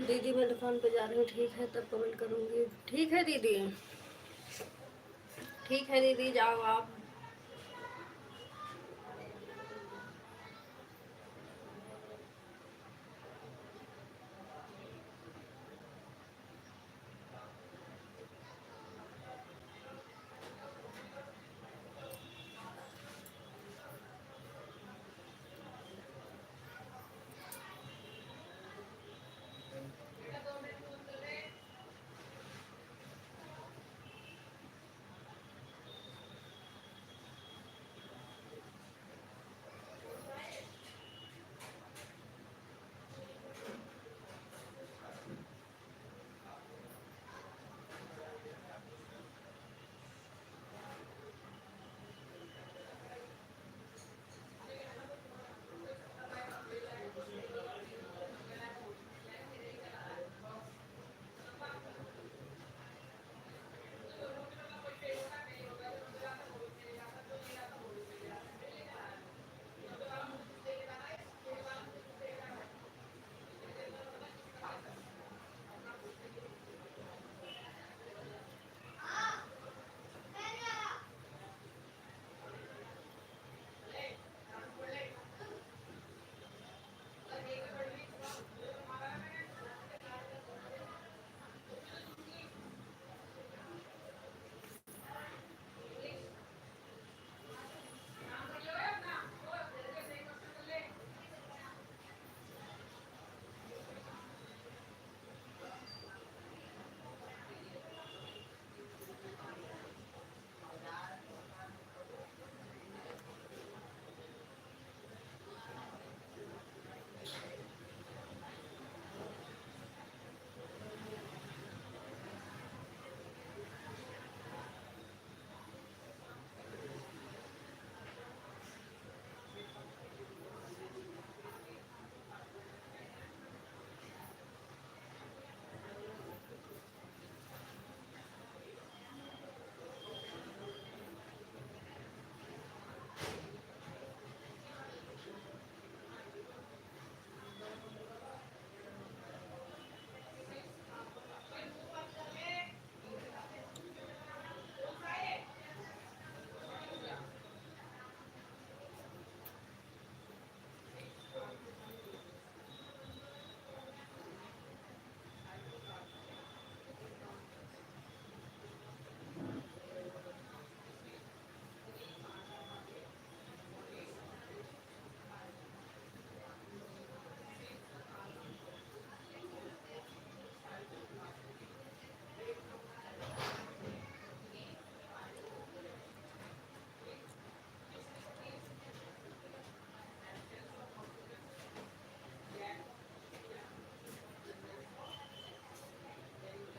दीदी मैं दुकान पे जा रही हूँ, ठीक है तब कमेंट करूँगी। ठीक है दीदी, ठीक है दीदी, जाओ आप।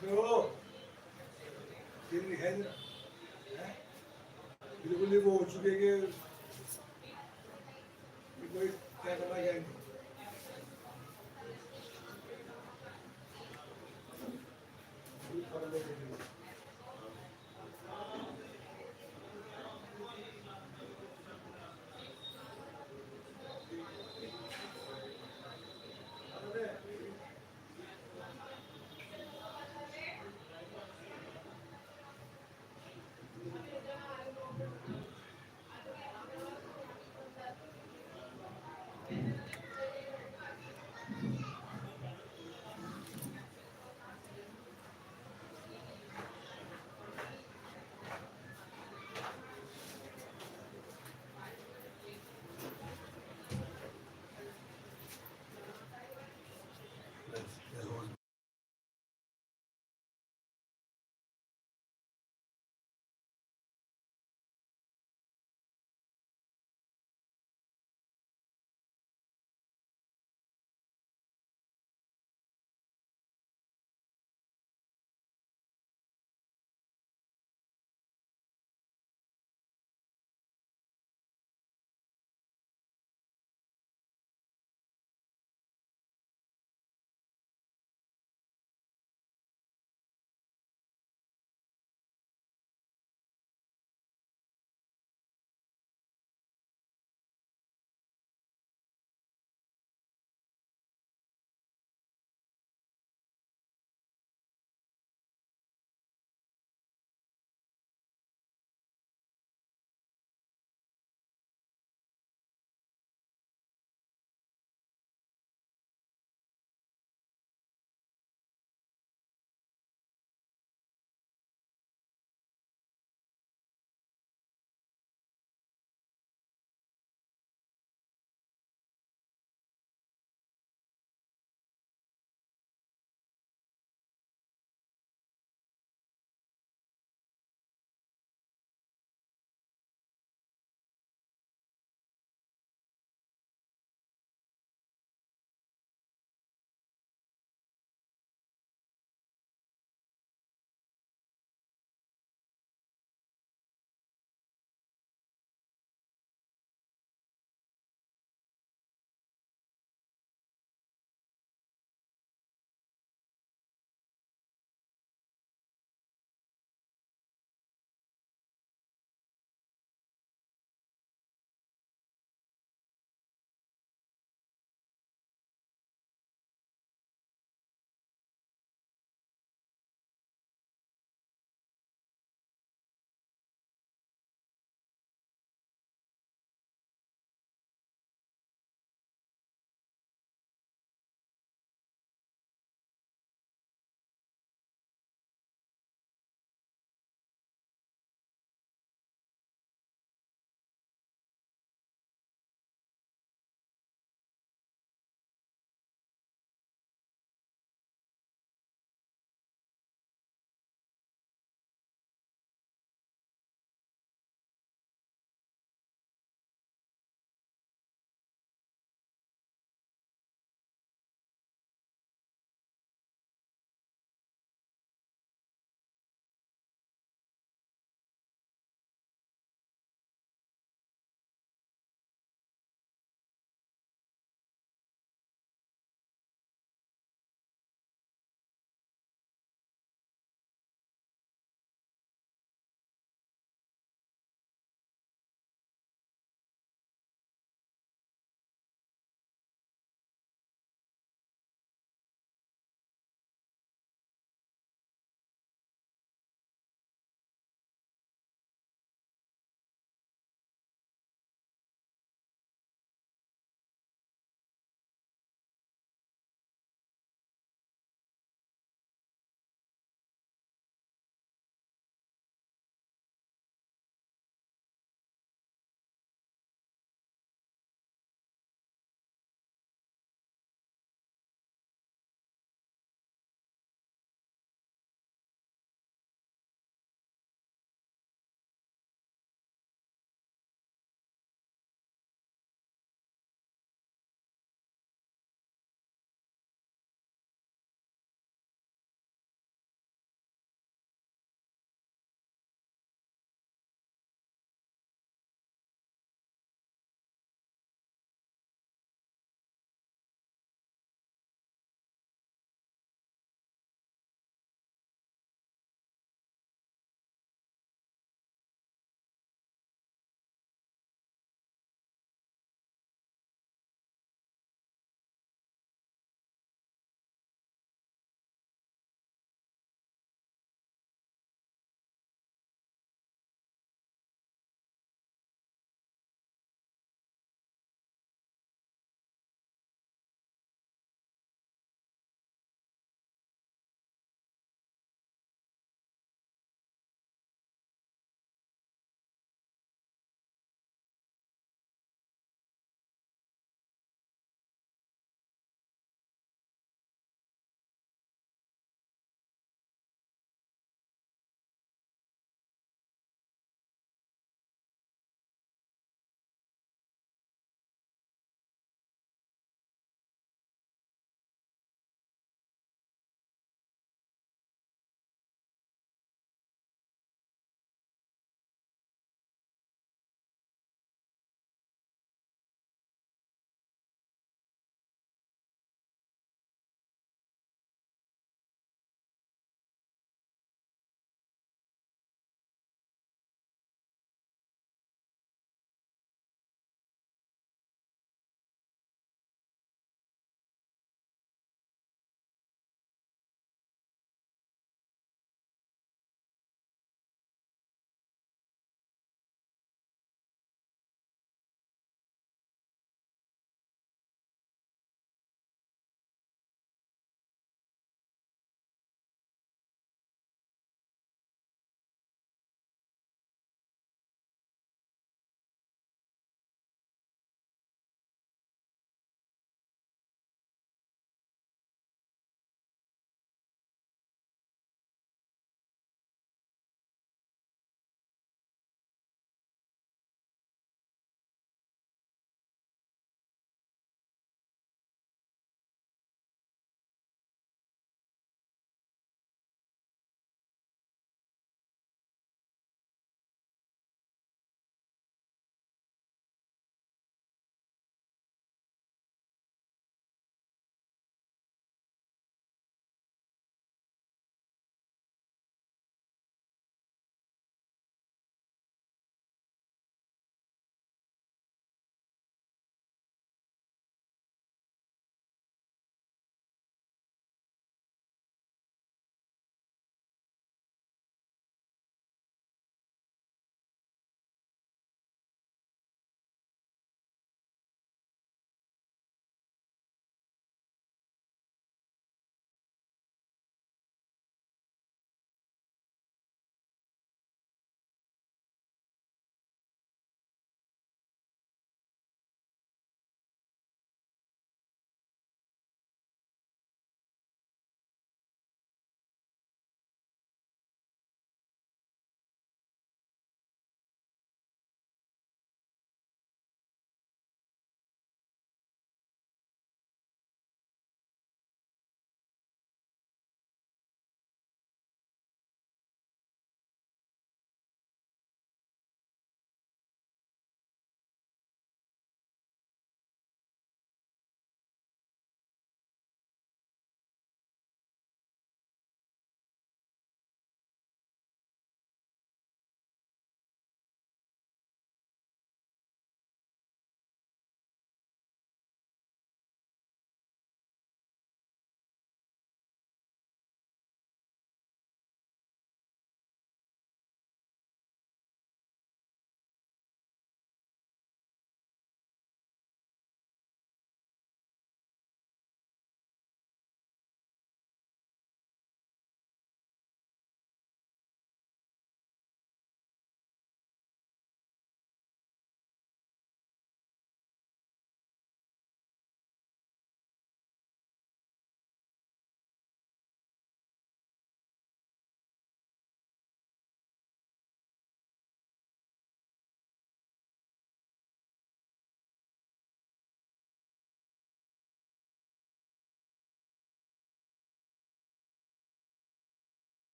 तो दिन दिखाई दे रहा है, बिल्कुल ही वो हो चुके कि कोई क्या करना क्या नहीं। कोई फर्क नहीं पड़ेगा।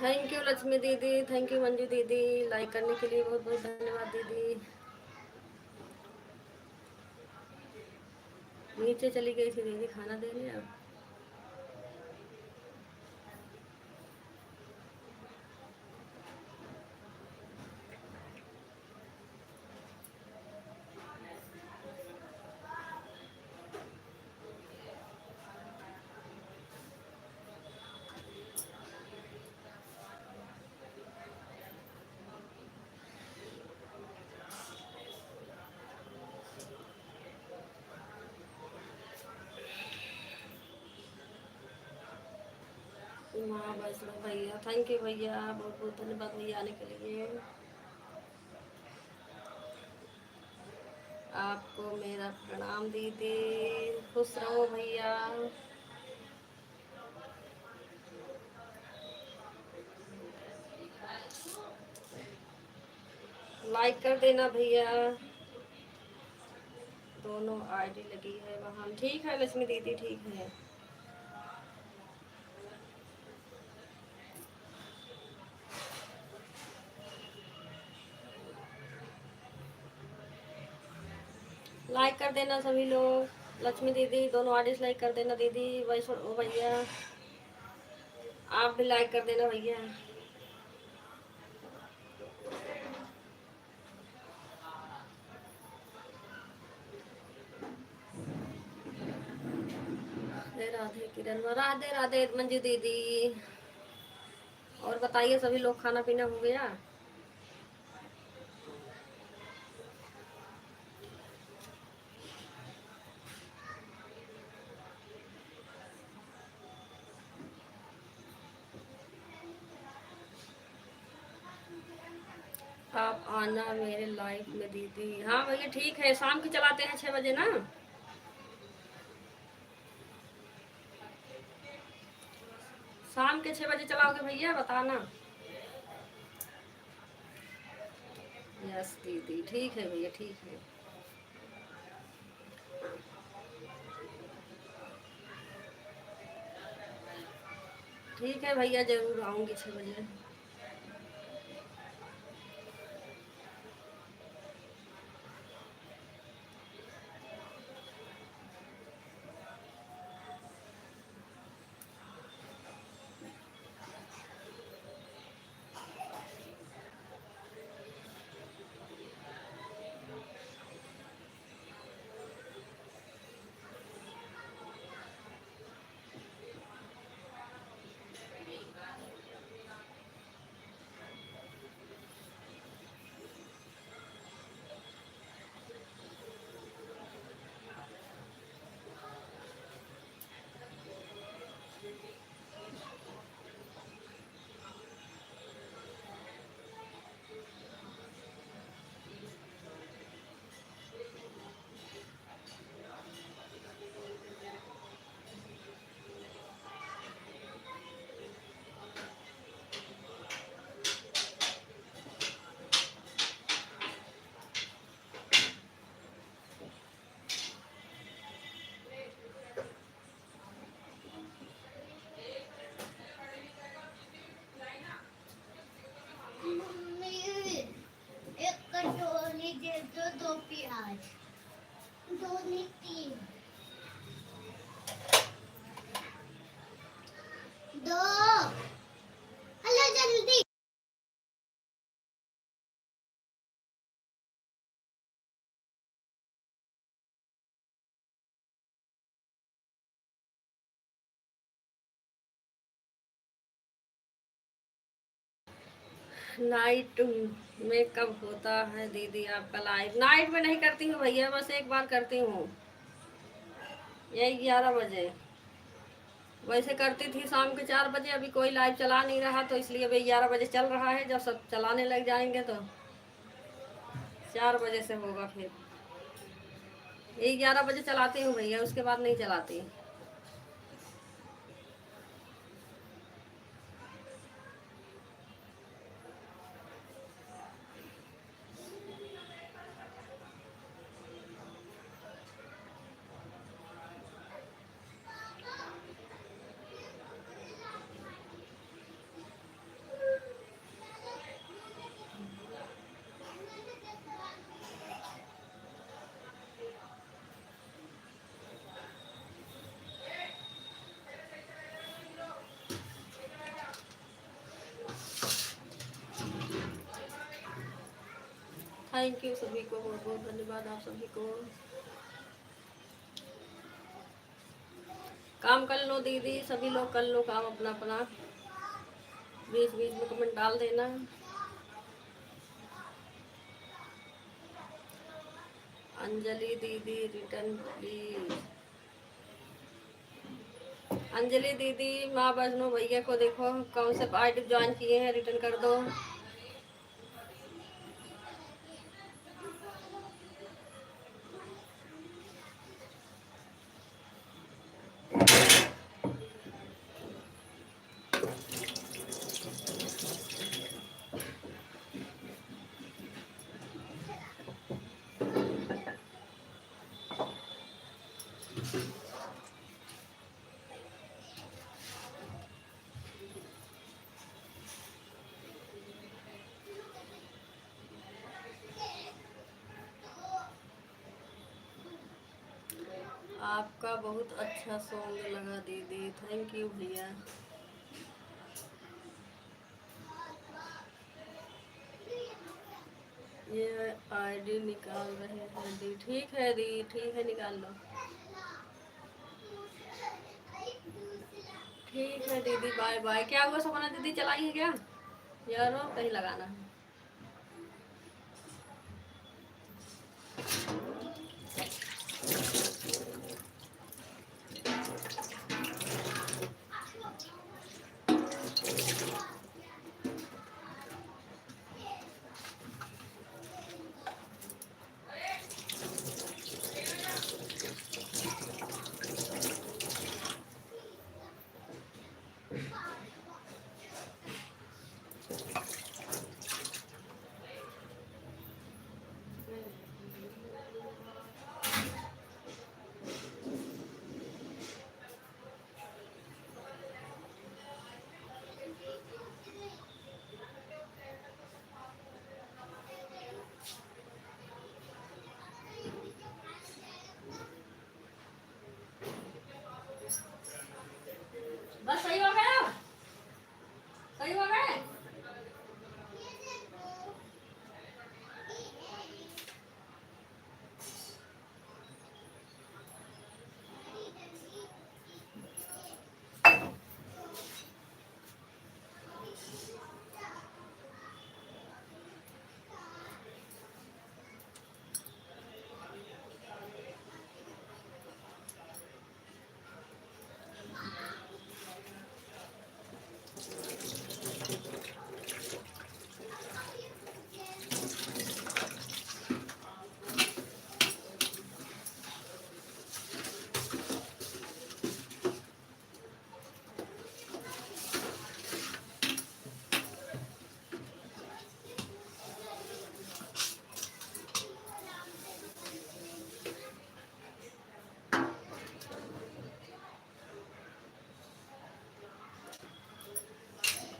थैंक यू लक्ष्मी दीदी, थैंक यू मंजू दीदी, लाइक करने के लिए बहुत बहुत धन्यवाद दीदी। नीचे चली गई थी दीदी खाना देने अब। हाँ वैष्णव भैया, थैंक यू भैया, बहुत बहुत धन्यवाद भैया आने के लिए। आपको मेरा प्रणाम दीदी, खुश रहो भैया। लाइक कर देना भैया। दोनों आईडी लगी है वहाँ। ठीक है लक्ष्मी दीदी, ठीक है। लाइक कर देना सभी लोग। लक्ष्मी दीदी दोनों आईडी लाइक कर देना दीदी। वैष्णव भैया आप भी लाइक कर देना भैया। राधे राधे किरण, राधे राधे मंजू दीदी। और बताइए सभी लोग, खाना पीना हो गया? आप आना मेरे लाइफ में दीदी। हाँ भैया ठीक है, शाम की चलाते हैं 6 बजे ना। शाम के 6 बजे चलाओगे भैया, बताना। यस दीदी, ठीक है भैया, ठीक है। ठीक है भैया, जरूर आऊँगी 6 बजे। एक कटोरी दे दो, 2 प्याज, 2 नहीं 3, 2। हेलो जल्दी। नाइट में कब होता है दीदी आपका लाइव? नाइट में नहीं करती हूँ भैया, बस एक बार करती हूँ, यही 11 बजे। वैसे करती थी शाम के 4 बजे, अभी कोई लाइव चला नहीं रहा तो इसलिए अभी 11 बजे चल रहा है। जब सब चलाने लग जाएंगे तो 4 बजे से होगा फिर। यही 11 बजे चलाती हूँ भैया, उसके बाद नहीं चलाती। थैंक यू सभी को, बहुत बहुत धन्यवाद आप सभी को। काम कर लो दीदी, सभी लोग कर लो काम अपना अपना, बीच बीच में कमेंट डाल देना। अंजलि दीदी रिटर्न प्लीज। अंजलि दीदी माँ वैष्णो भैया को देखो कौन से आईडी ज्वाइन किए हैं, रिटर्न कर दो। आपका बहुत अच्छा सॉन्ग लगा दीदी, थैंक यू भैया। ये आईडी निकाल रहे हैं दी, ठीक है दी, ठीक है निकाल लो। ठीक है दीदी, बाय बाय। क्या हुआ सपना दीदी, चलाई है क्या यारो, कहीं लगाना है। बस सही हो गया, सही हो गए।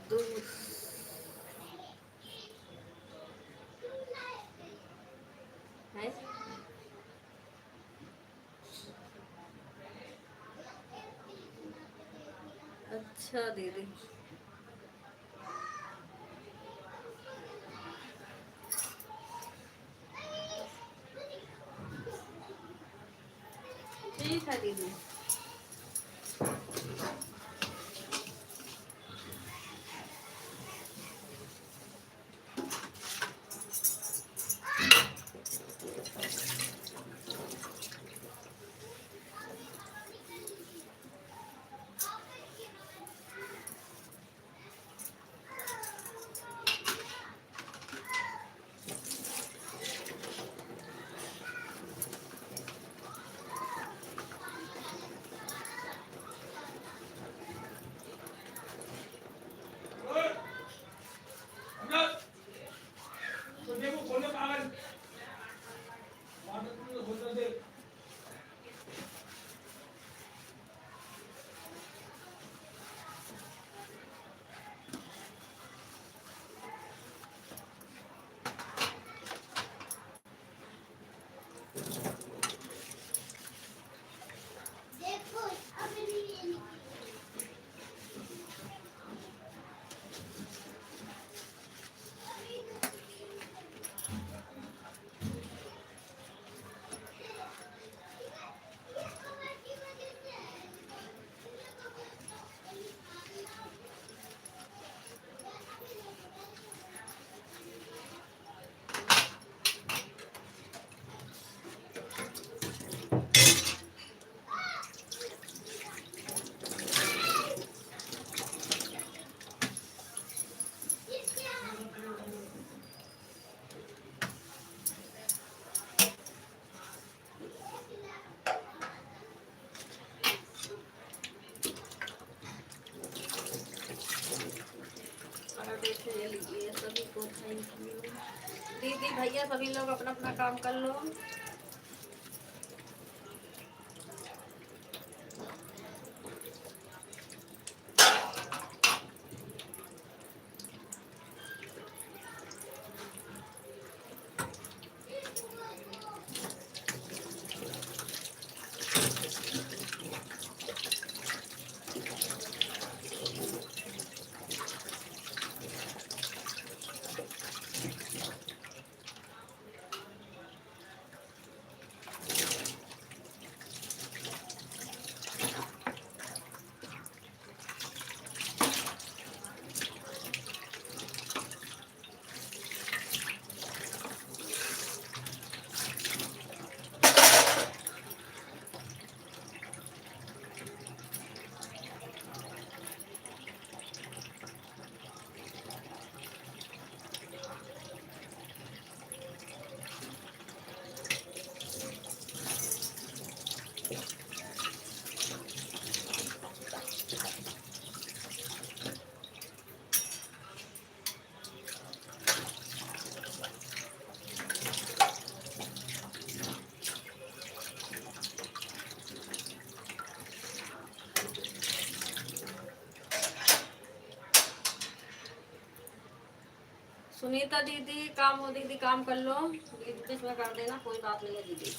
दूर है। अच्छा दीदी, ठीक है दीदी। तो देखो खोलो कागज, वाटर खोलना दे। देखो अब ये ये लीजिए सभी को थैंक यू। दीदी भैया सभी लोग अपना अपना काम कर लो। सुनीता दीदी काम हो दीदी काम कर लो, दीदी बीच में कर देना, कोई बात नहीं है दीदी।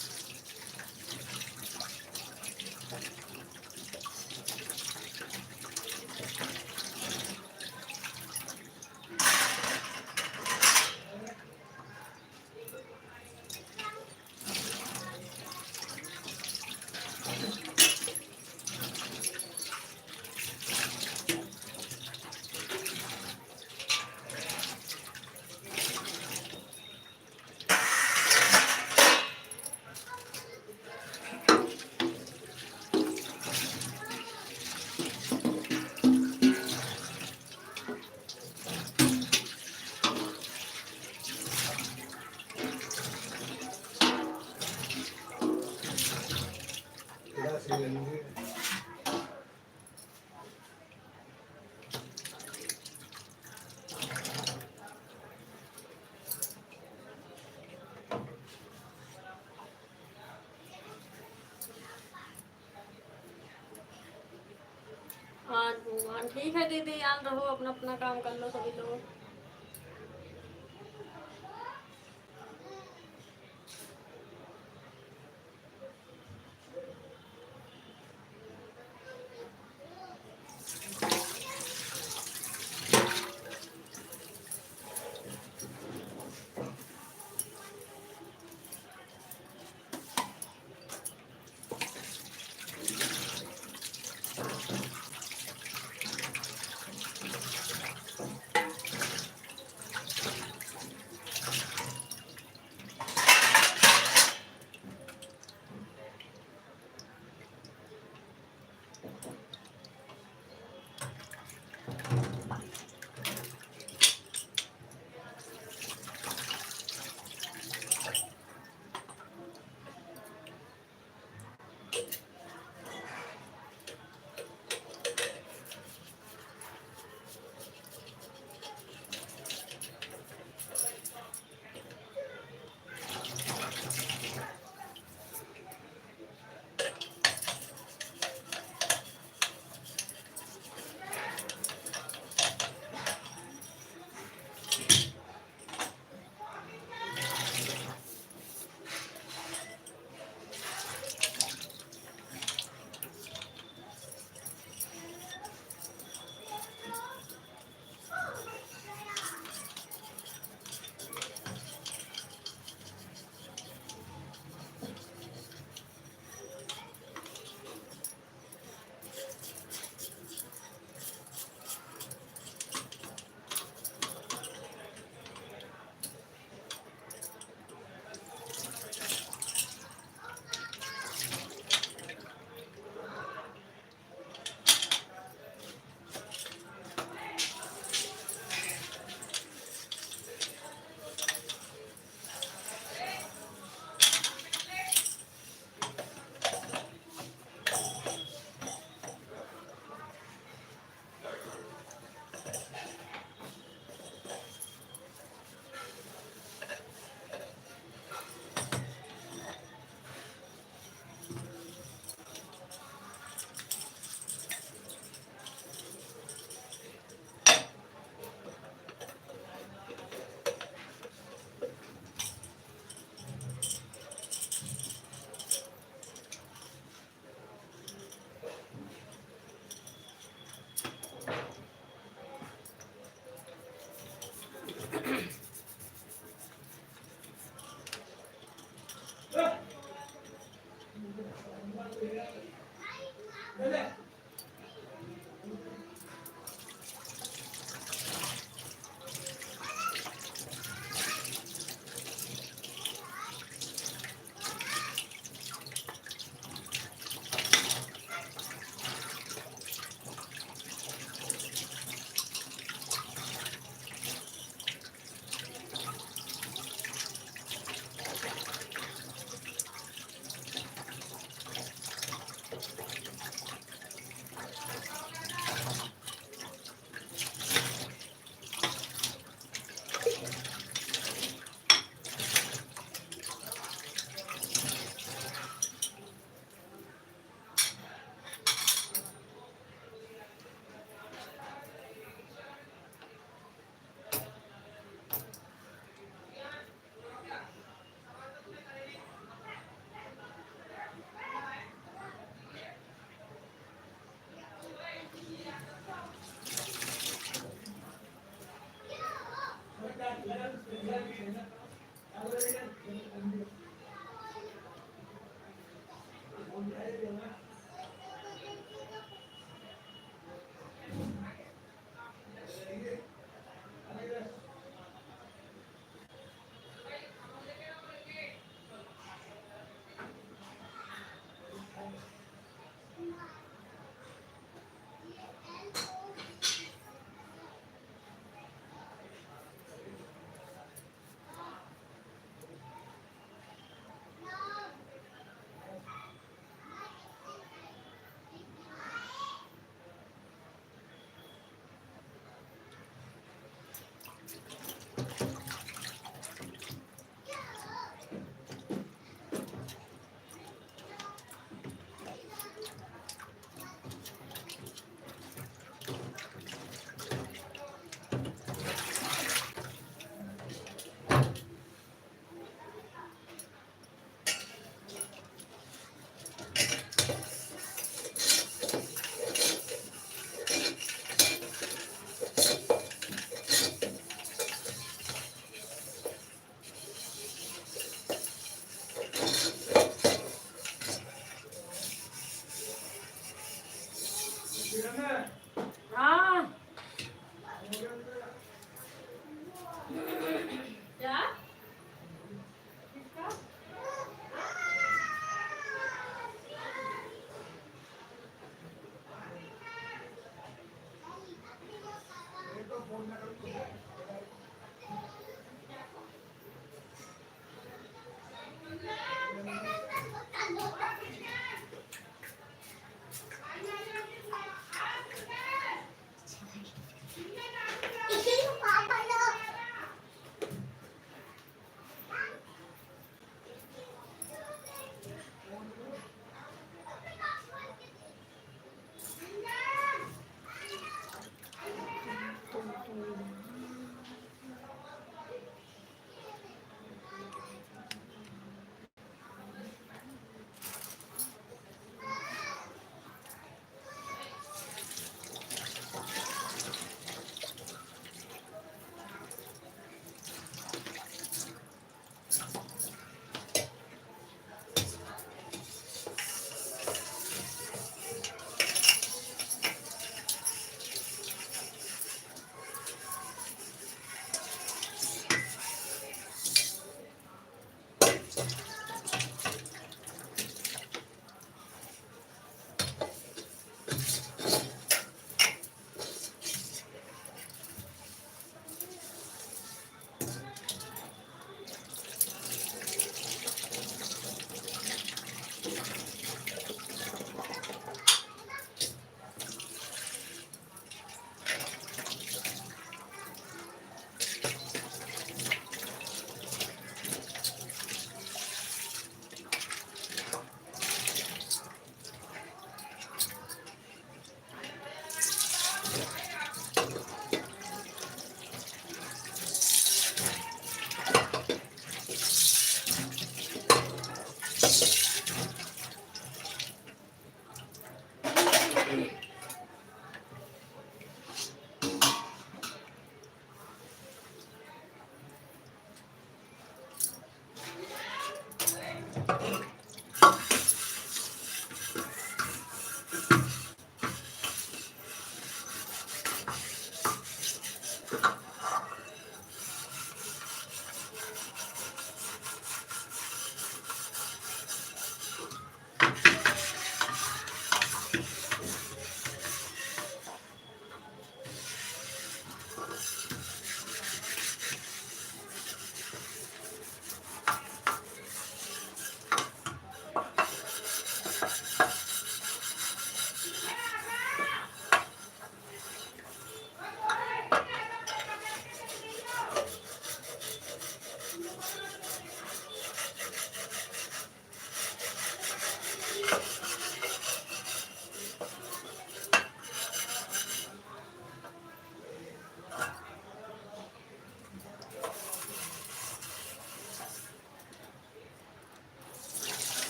थोड़ा सा लेंगे। हाँ हाँ ठीक है दीदी, याद रहो अपना अपना काम कर लो सभी लोग।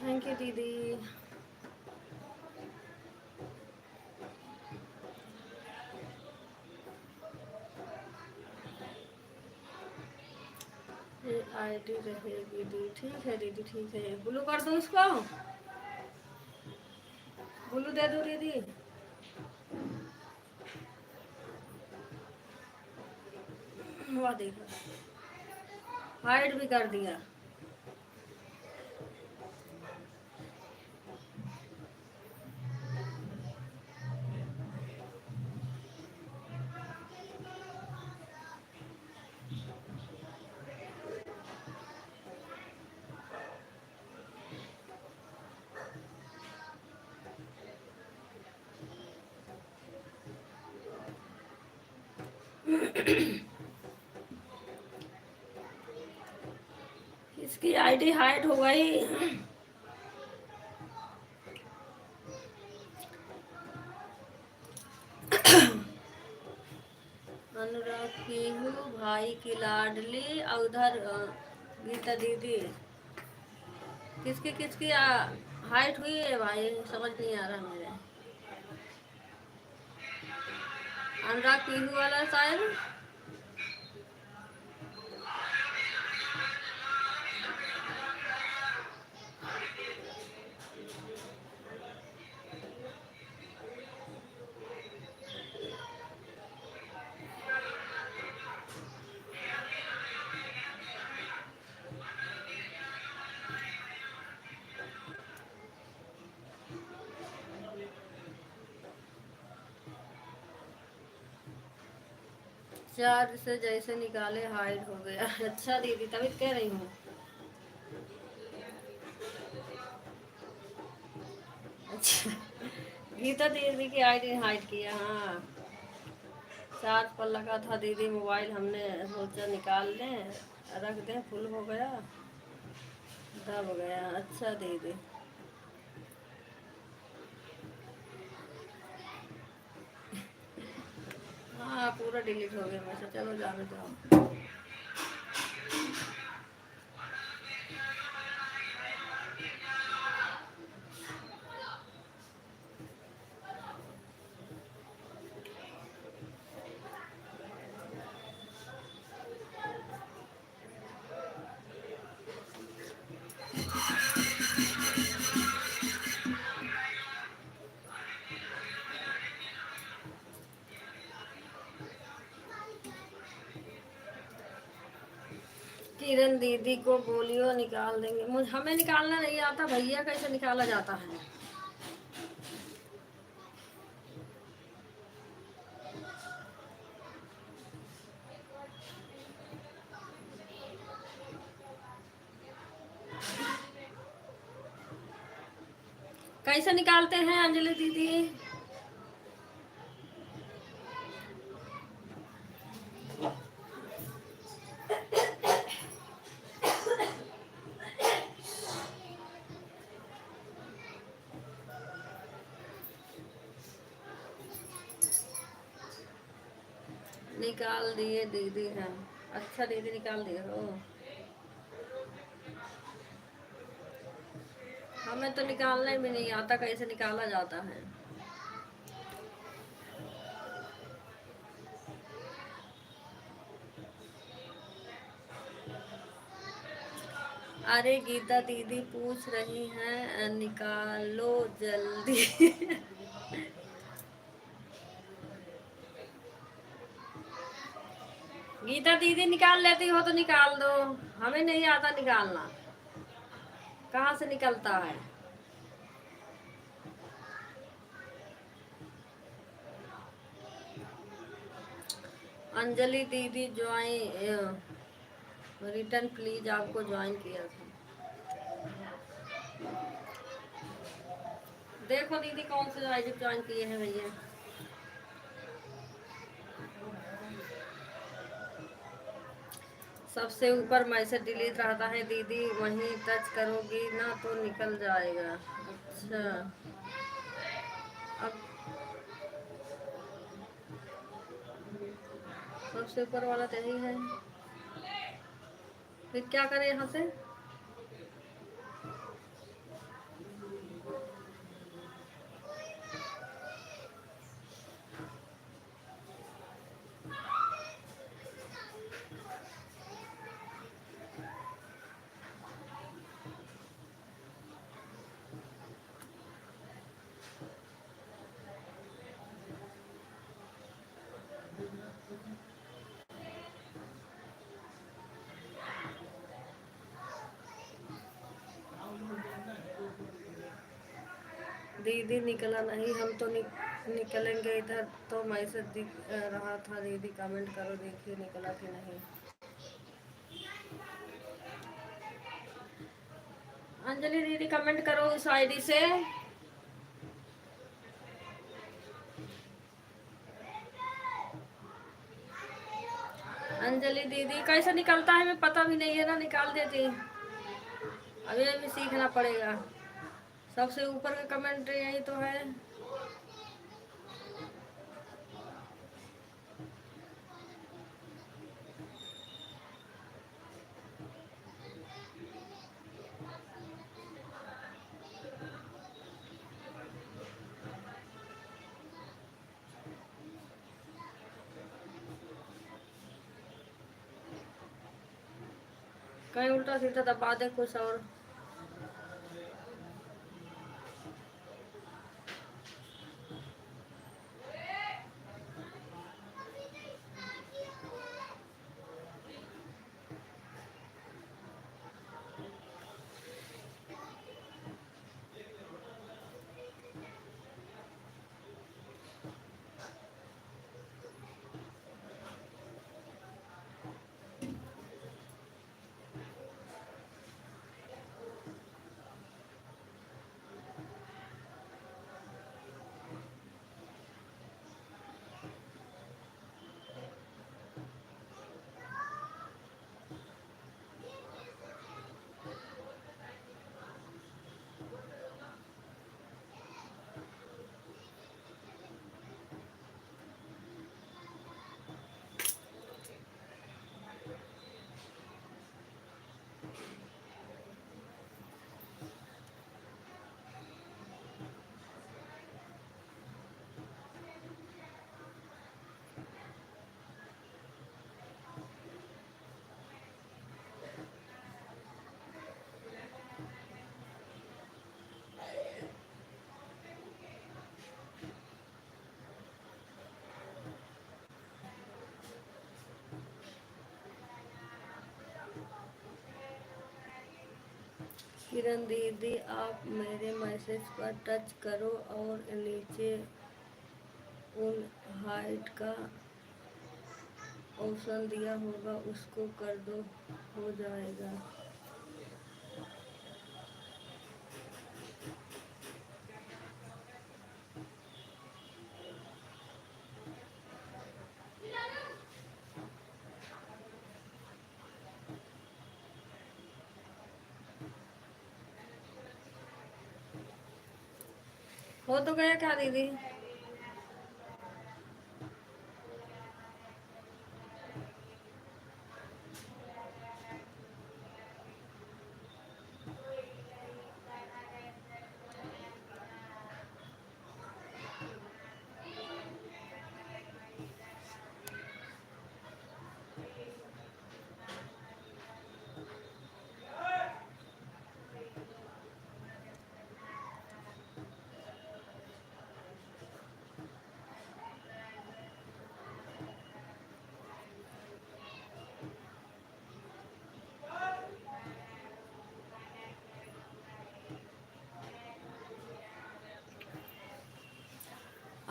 थैंक यू दीदी। ये आईडी रहेगी दी, ठीक है दीदी ठीक है। ब्लू कर दूँ इसको, ब्लू दे दूँ दीदी। वाह देखो, हाइड भी कर दिया। इसकी आईडी हाइड हो गई। अनुराग पीहू भाई की लाडली, और उधर गीता दीदी। किसकी किसकी हाइट हुई है भाई, समझ नहीं आ रहा मेरे। अनुराग पीहू वाला शायद। चार्ज से जैसे निकाले हाइड हो गया। अच्छा दीदी, तभी तो कह रही हूँ। अच्छा, गीता दीदी की आईडी हाइड किया। हाँ, चार्ज पर लगा था दीदी मोबाइल, हमने सोचा निकाल लें, रख दें, फुल हो गया, दब गया। अच्छा दीदी, हाँ पूरा डिलीट हो गया मैसेज। चलो जाने दो। किरण दीदी को बोलियो निकाल देंगे। मुझे, हमें निकालना नहीं आता भैया, कैसे निकाला जाता है। कैसे निकालते हैं अंजलि दीदी? निकाल दिए दीदी हैं। अच्छा दीदी, निकाल दिए हो। हमें तो निकालने भी नहीं आता, कैसे निकाला जाता है। अरे गीता दीदी पूछ रही हैं, निकालो जल्दी। गीता दीदी निकाल लेती हो तो निकाल दो, हमें नहीं आता निकालना, कहाँ से निकलता है। अंजलि दीदी ज्वाइन, रिटर्न प्लीज, आपको ज्वाइन किया था। देखो दीदी कौन से आईडी ज्वाइन किए हैं भैया। सबसे ऊपर मैसेज डिलीट रहता है दीदी, वहीं टच करोगी ना तो निकल जाएगा। अच्छा, अब सबसे ऊपर वाला तो यही है, फिर क्या करें यहाँ से। दीदी निकला नहीं, हम तो निकलेंगे इधर तो मैसेज दिख रहा था। दीदी कमेंट करो, देखिए निकला कि नहीं। अंजलि दीदी कमेंट करो उस आईडी से। अंजलि दीदी कैसे निकलता है, मैं पता भी नहीं है ना, निकाल देती, अभी भी सीखना पड़ेगा। सबसे ऊपर का कमेंट यही तो है। कहीं उल्टा सीधा दबा दे कुछ और। किरण दीदी आप मेरे मैसेज पर टच करो और नीचे उन हाइट का ऑप्शन दिया होगा उसको कर दो, हो जाएगा। हो तो गया क्या दीदी।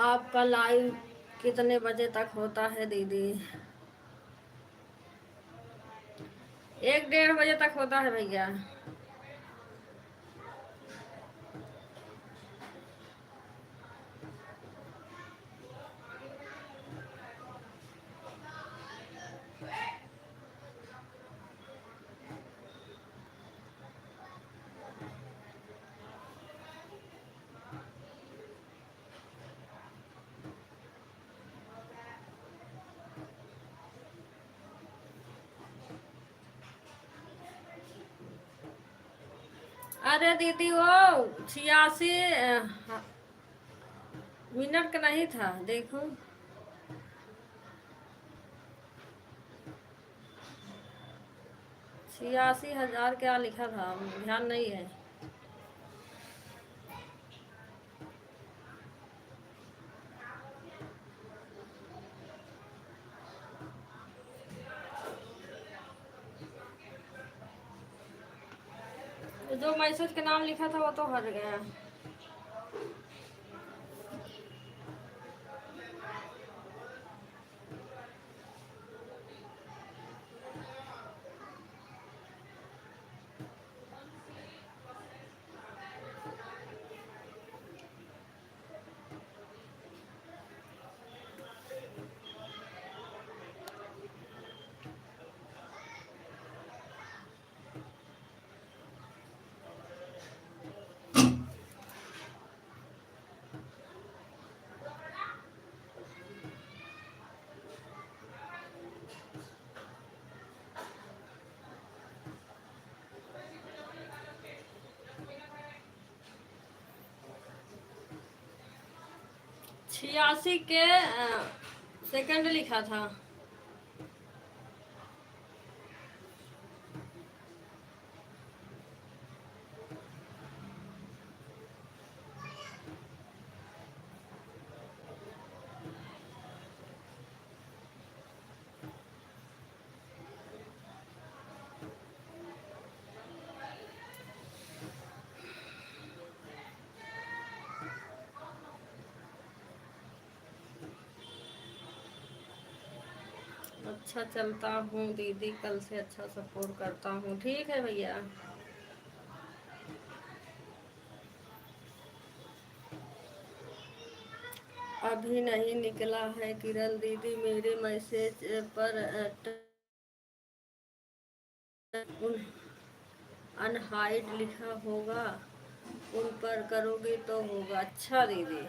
आपका लाइव कितने बजे तक होता है दीदी? 1-1:30 बजे तक होता है भैया। अरे दीदी वो 86 मिनट का नहीं था, देखो 86,000 क्या लिखा था, ध्यान नहीं है। जो मैसेज का नाम लिखा था वो तो हट गया। छियासी के सेकंड लिखा था। अच्छा चलता हूँ दीदी, कल से अच्छा सपोर्ट करता हूँ। ठीक है भैया। अभी नहीं निकला है किरण दीदी, मेरे मैसेज पर अनहाइड लिखा होगा, उन पर करोगे तो होगा। अच्छा दीदी।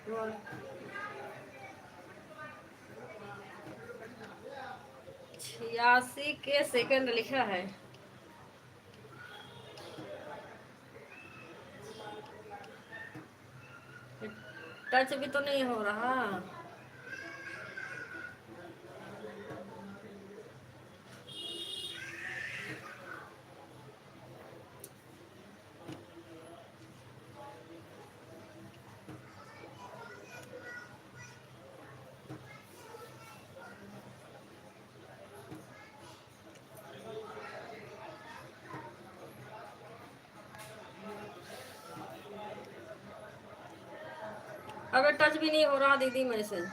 और 86 के सेकंड लिखा है। टच भी तो नहीं हो रहा। अबे टच भी नहीं हो रहा दीदी मैसेज।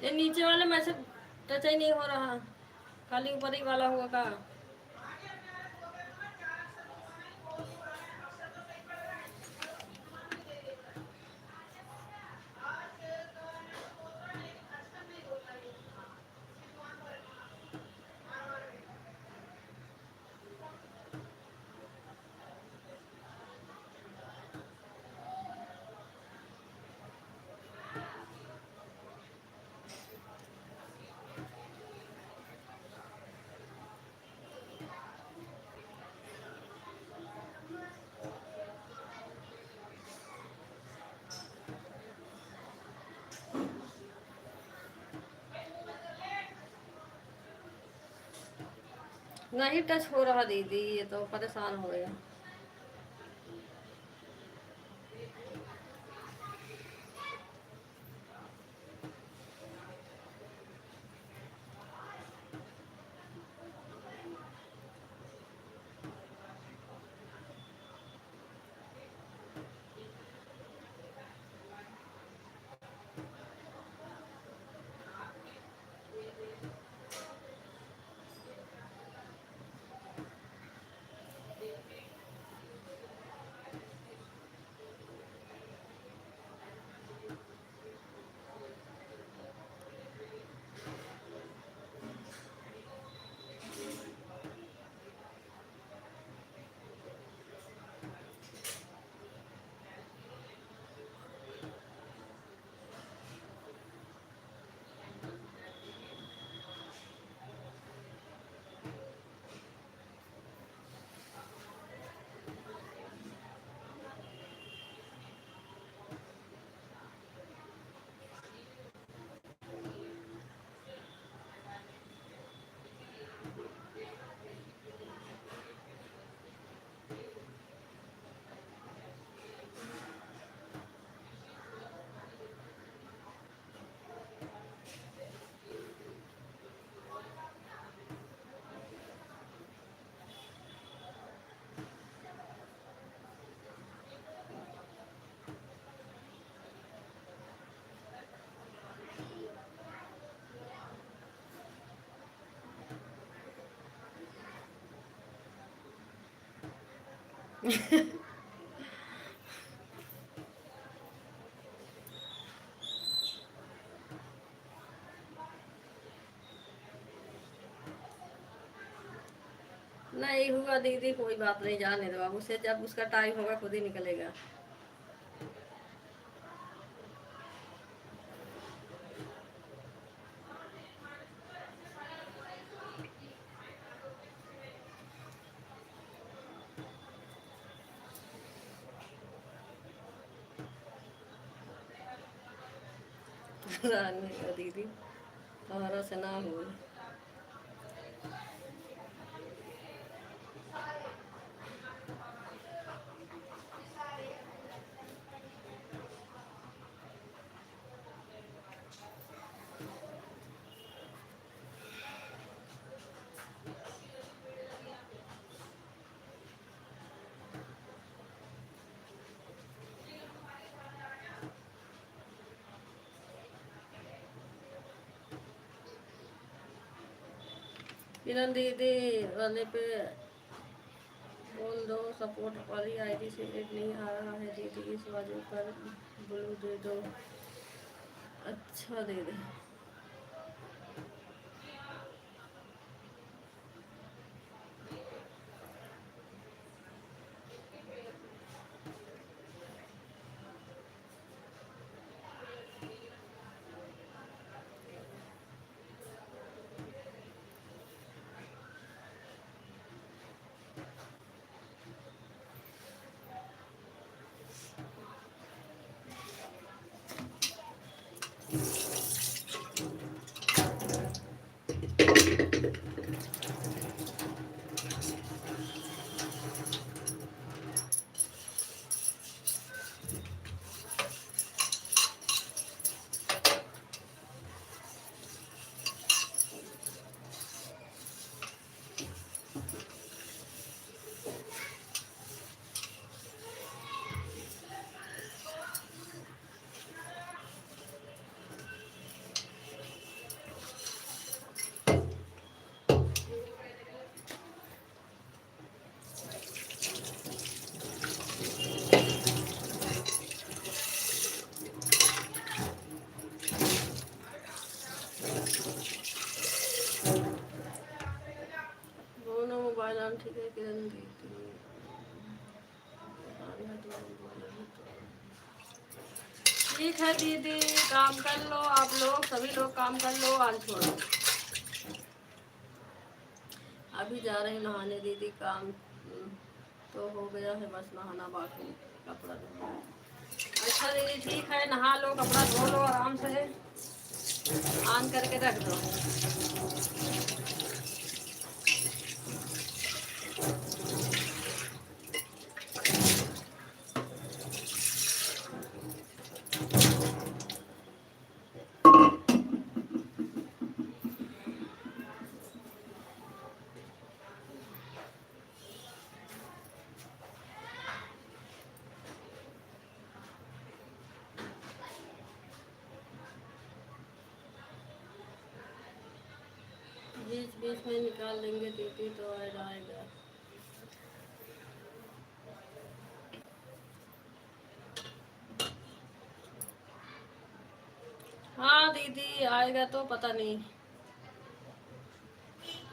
ये नीचे वाले में से टच ही नहीं हो रहा, खाली ऊपर ही वाला हुआ का। नहीं टच हो रहा दीदी, ये तो परेशान हो गया। नहीं हुआ दीदी, कोई बात नहीं, जाने दो अब उसे, जब उसका टाइम होगा खुद ही निकलेगा। रहने दो दीदी, तुम्हारा से ना हो। किरण दीदी वाले पे बोल दो, सपोर्ट वाली आईडी से रेट नहीं आ रहा है दीदी, इस वजह पर ब्लू दे दो। अच्छा दे दे। ठीक है किरण दीदी। ठीक है दीदी, काम कर लो आप लोग, सभी लोग काम कर लो, आज छोड़ो। अभी जा रहे हैं नहाने दीदी, काम तो हो गया है, बस नहाना बाकी, कपड़ा धोना। अच्छा दीदी ठीक है, नहा लो, कपड़ा धो लो आराम से, ऑन करके रख दो। बीच बीच में निकाल देंगे दीदी तो आ जाएगा। हाँ दीदी आएगा तो पता नहीं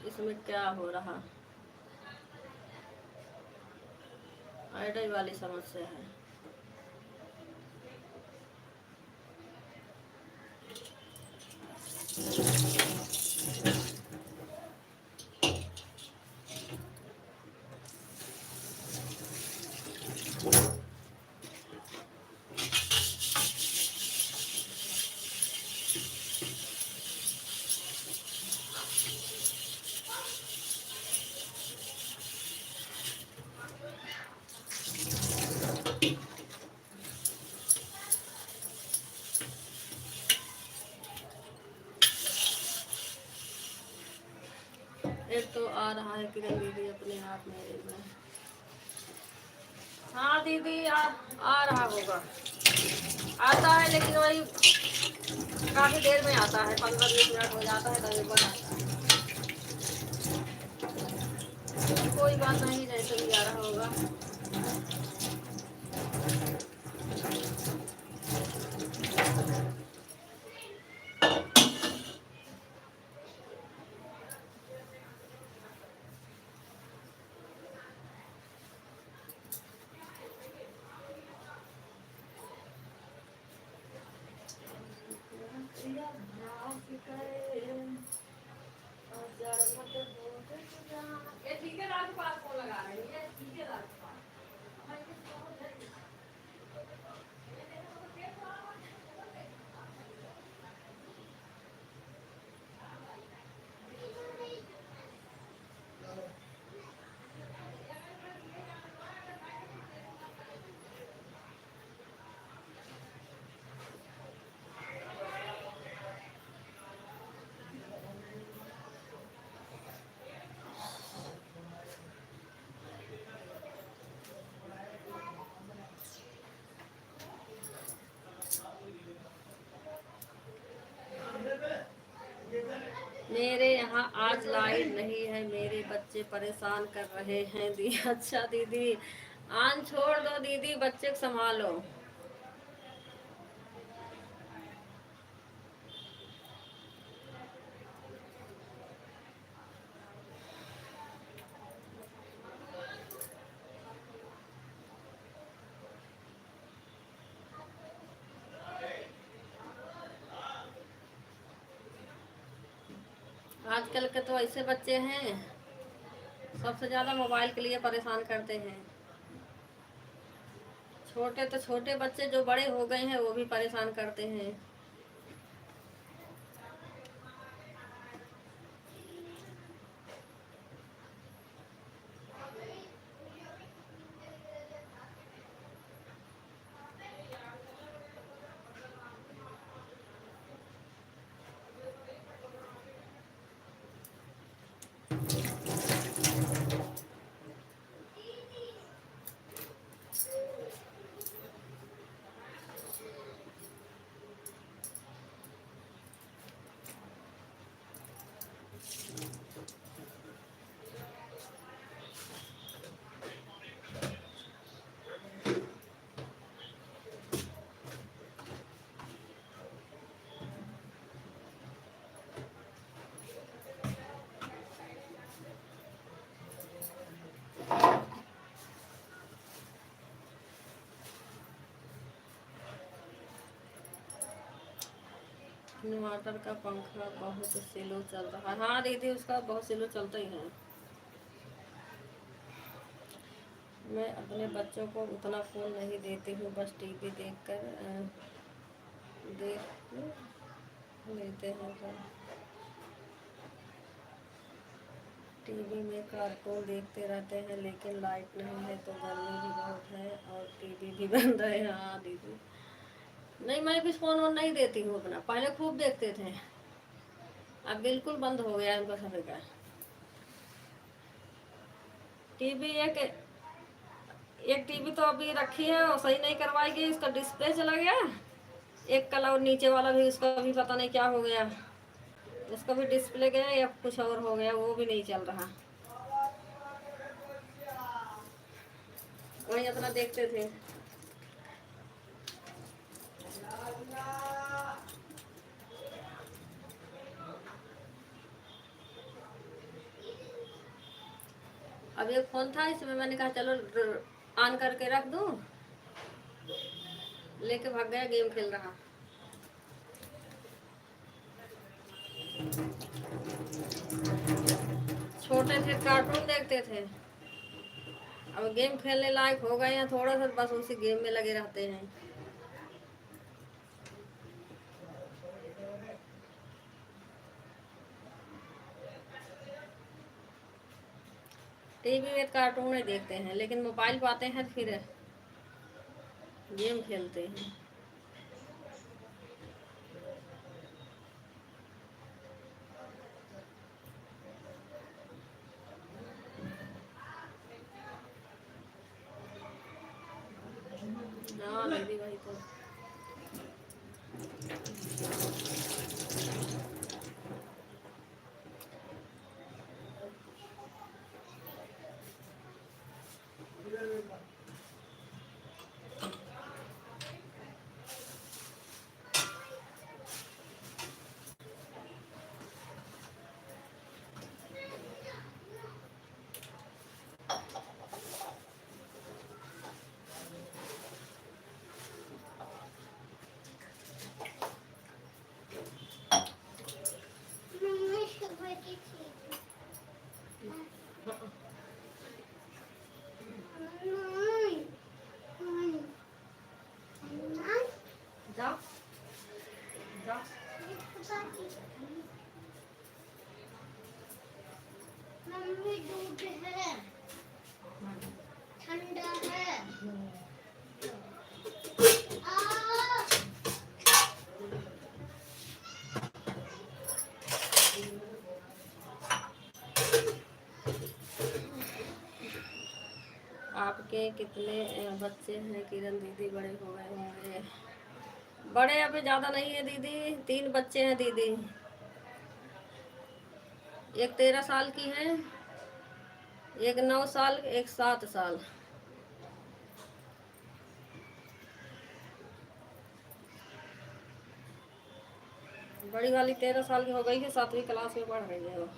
इसमें क्या हो रहा, आईडी वाली समस्या है। एक तो आ रहा है किरण दीदी अपने आप मेरे में। हाँ दीदी आ रहा होगा, आता है लेकिन वही काफी देर में आता है, 15-20 मिनट हो जाता है तभी बन आता है। कोई बात नहीं, जैसे भी आ रहा होगा। ये ठेकेदार के पास फोन लगा रही है, ठेकेदार के पास। मेरे यहाँ आज लाइट नहीं है, मेरे बच्चे परेशान कर रहे हैं दी। अच्छा दीदी आन छोड़ दो दीदी, बच्चे को संभालो। आजकल के तो ऐसे बच्चे हैं, सबसे ज्यादा मोबाइल के लिए परेशान करते हैं। छोटे तो छोटे बच्चे जो बड़े हो गए हैं वो भी परेशान करते हैं। इन्वर्टर का पंखा बहुत स्लो चल रहा है। हाँ दीदी, उसका बहुत स्लो चलता ही है। मैं अपने बच्चों को उतना फ़ोन नहीं देती हूँ, बस टीवी देख लेते हैं। पर टीवी में कार्टून देखते रहते हैं, लेकिन लाइट नहीं है तो गर्मी भी बहुत है और टीवी भी बंद है। हाँ दीदी, नहीं मैं भी फ़ोन वोन नहीं देती हूँ अपना, पहले खूब देखते थे, अब बिल्कुल बंद हो गया है उनका सभी का। टीवी एक टीवी तो अभी रखी है और सही नहीं करवाई गई, इसका डिस्प्ले चला गया। एक कलर नीचे वाला भी, उसका भी पता नहीं क्या हो गया, उसका भी डिस्प्ले गया या कुछ और हो गया, वो भी नहीं चल रहा। वही अपना देखते थे। अब एक फ़ोन था, इसमें मैंने कहा चलो ऑन करके रख दूं, लेके भाग गया, गेम खेल रहा। छोटे थे कार्टून देखते थे, अब गेम खेलने लायक हो गए हैं थोड़ा सा, बस उसी गेम में लगे रहते हैं। टीवी में कार्टून नहीं देखते हैं, लेकिन मोबाइल पाते हैं फिर गेम खेलते हैं। हाँ दीदी वही तो। मम्मी सुबह की चीज। जाओ जाओ। मम्मी दूध है, ठंडा है। आपके कितने बच्चे हैं किरण दीदी? बड़े हो गए होंगे। बड़े अभी ज़्यादा नहीं है दीदी, 3 बच्चे हैं दीदी। एक 13 साल की है, एक 9 साल, एक 7 साल। बड़ी वाली 13 साल की हो गई है, 7वीं क्लास में पढ़ रही है वो।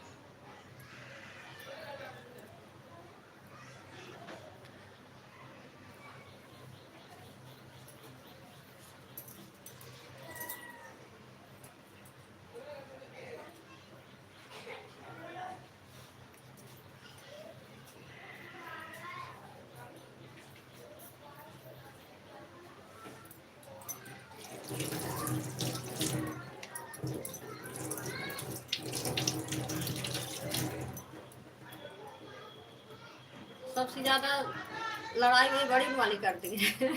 सबसे ज़्यादा लड़ाई वही बड़ी वाली करती है।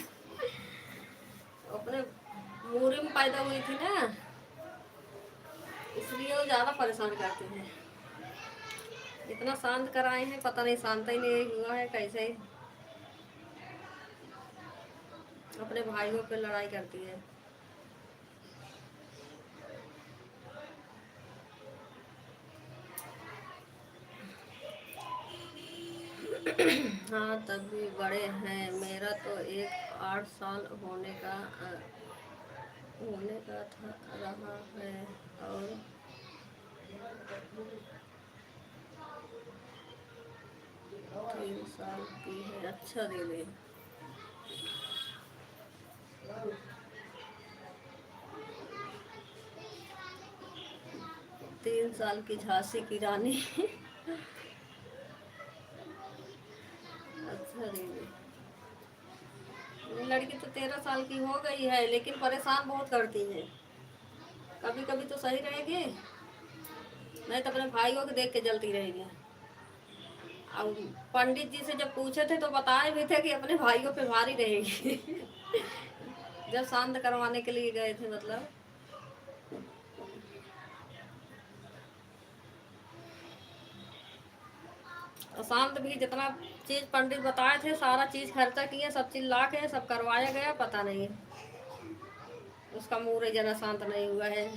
अपने मूरी में पैदा हुई थी ना, इसलिए वो ज़्यादा परेशान करती है। इतना शांत कराए हैं, पता नहीं शांत ही नहीं हुआ है कैसे अपने भाइयों पे लड़ाई करती है। हाँ तब भी बड़े हैं, मेरा तो एक 8 साल होने का था रहा है और 3 साल की है। अच्छा दीदी, साल की झांसी की रानी। अच्छा दीदी, लड़की तो 13 साल की हो गई है लेकिन परेशान बहुत करती है। कभी कभी तो सही रहेगी, नहीं तो अपने भाइयों को देख के जलती रहेगी। अब पंडित जी से जब पूछे थे तो बताए भी थे कि अपने भाइयों पे भारी रहेगी। जब शांत करवाने के लिए गए थे मतलब। और शांत भी जितना चीज पंडित बताए थे सारा चीज खर्चा किए, सब चीज ला के सब करवाया गया, पता नहीं उसका मुंह जरा शांत नहीं हुआ है।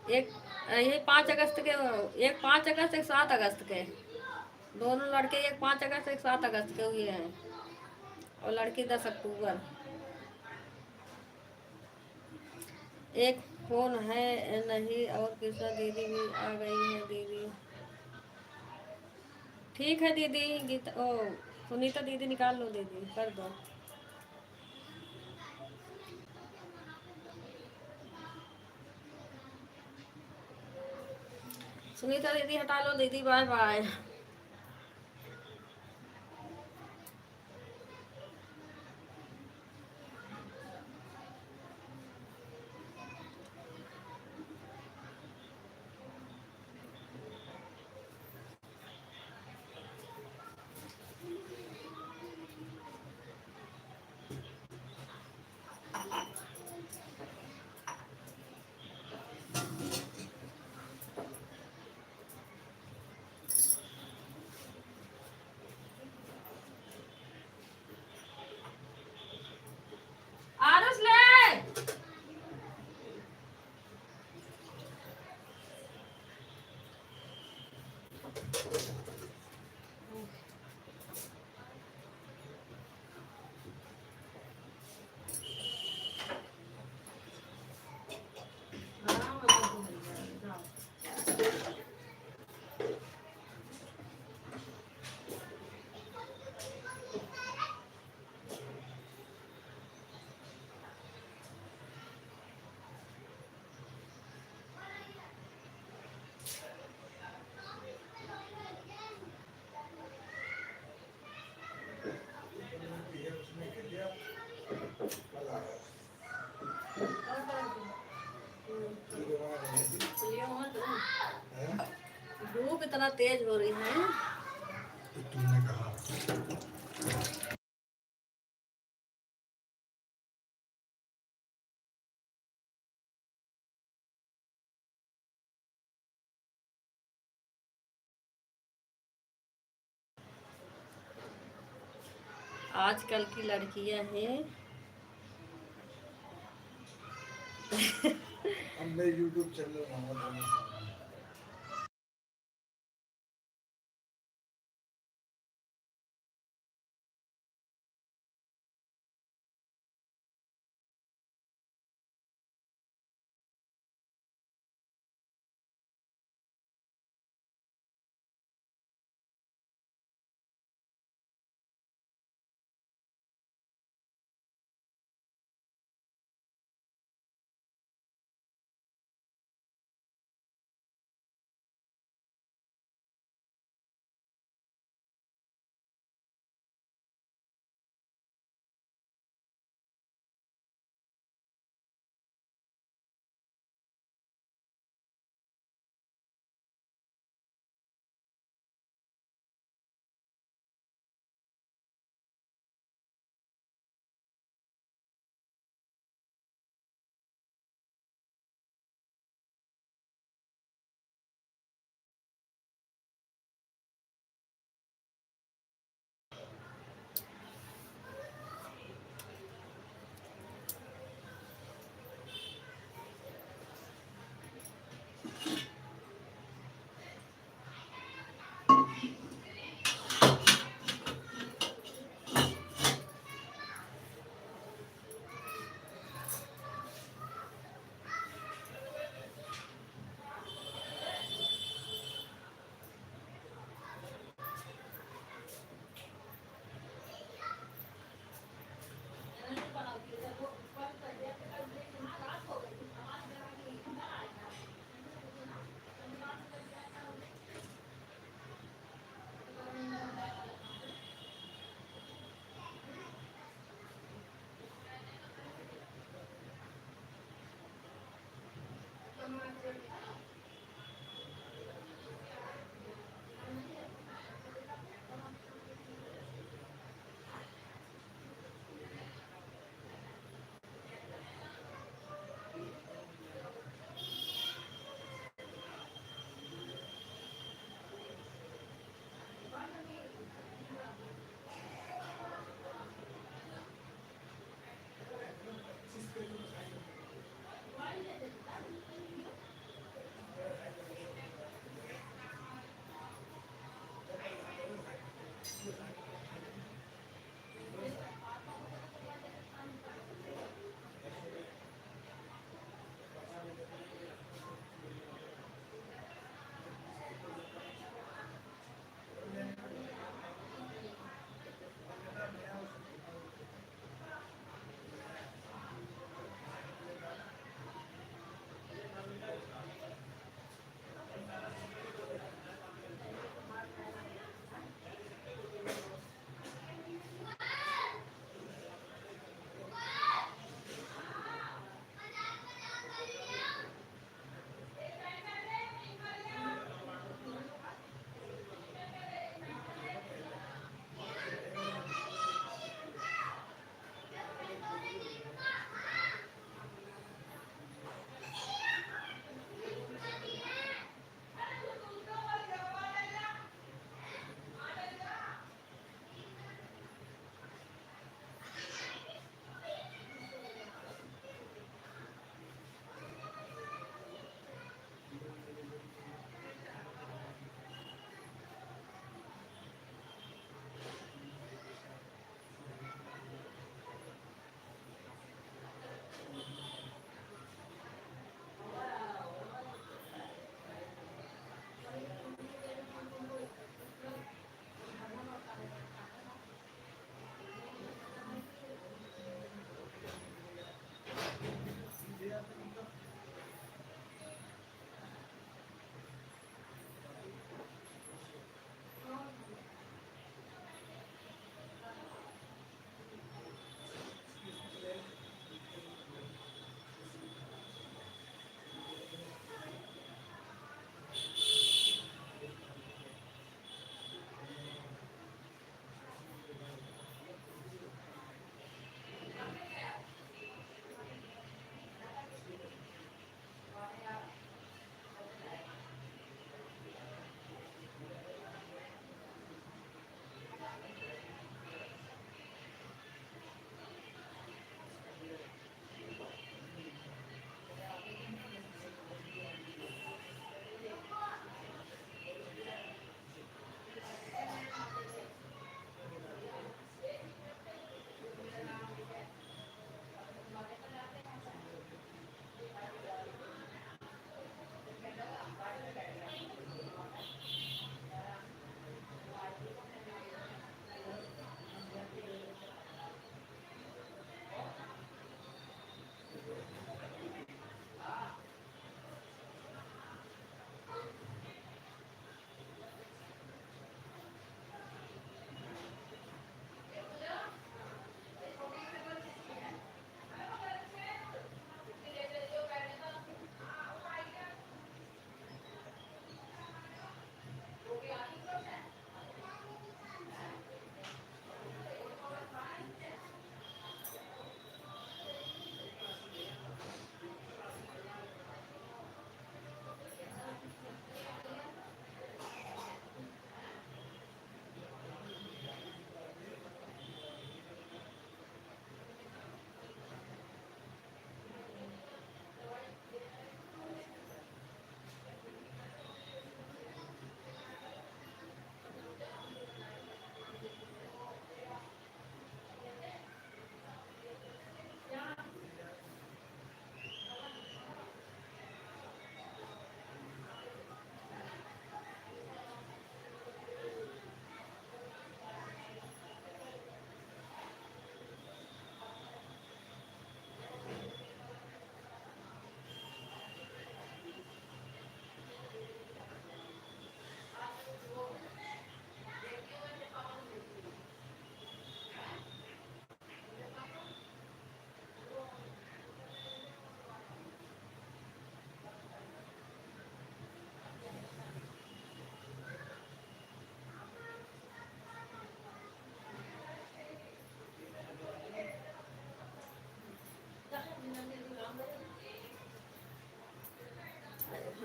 एक यही 5 अगस्त के, एक 5 अगस्त एक 7 अगस्त के, दोनों लड़के एक 5 अगस्त एक 7 अगस्त के हुए हैं और लड़की 10 अक्टूबर। एक फोन है नहीं, और कृष्णा दीदी भी आ गई है दीदी। ठीक है दीदी, गीता ओ सुनीता दीदी निकाल लो दीदी, कर दो। सुनीता दीदी हटा लो दीदी, बाय बाय। आरस ले। उसने क्या दिया, कल आ गया। ये बना रही थी। हैं? धूप इतना तेज हो रही है। तो तुमने कहा आजकल की लड़कियां हैं। अब मैं यूट्यूब चैनल बनाऊंगा।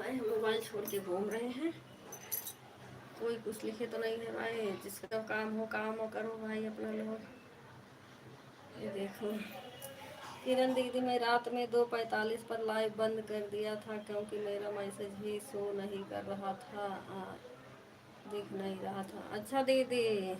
भाई हम मोबाइल छोड़ के घूम रहे हैं। कोई कुछ लिखे तो नहीं है भाई, जिसका काम हो करो भाई अपना लोग। ये देखो किरण दीदी, मैं रात में 2:45 पर लाइव बंद कर दिया था क्योंकि मेरा मैसेज ही शो नहीं कर रहा था, दिख नहीं रहा था। अच्छा दीदी,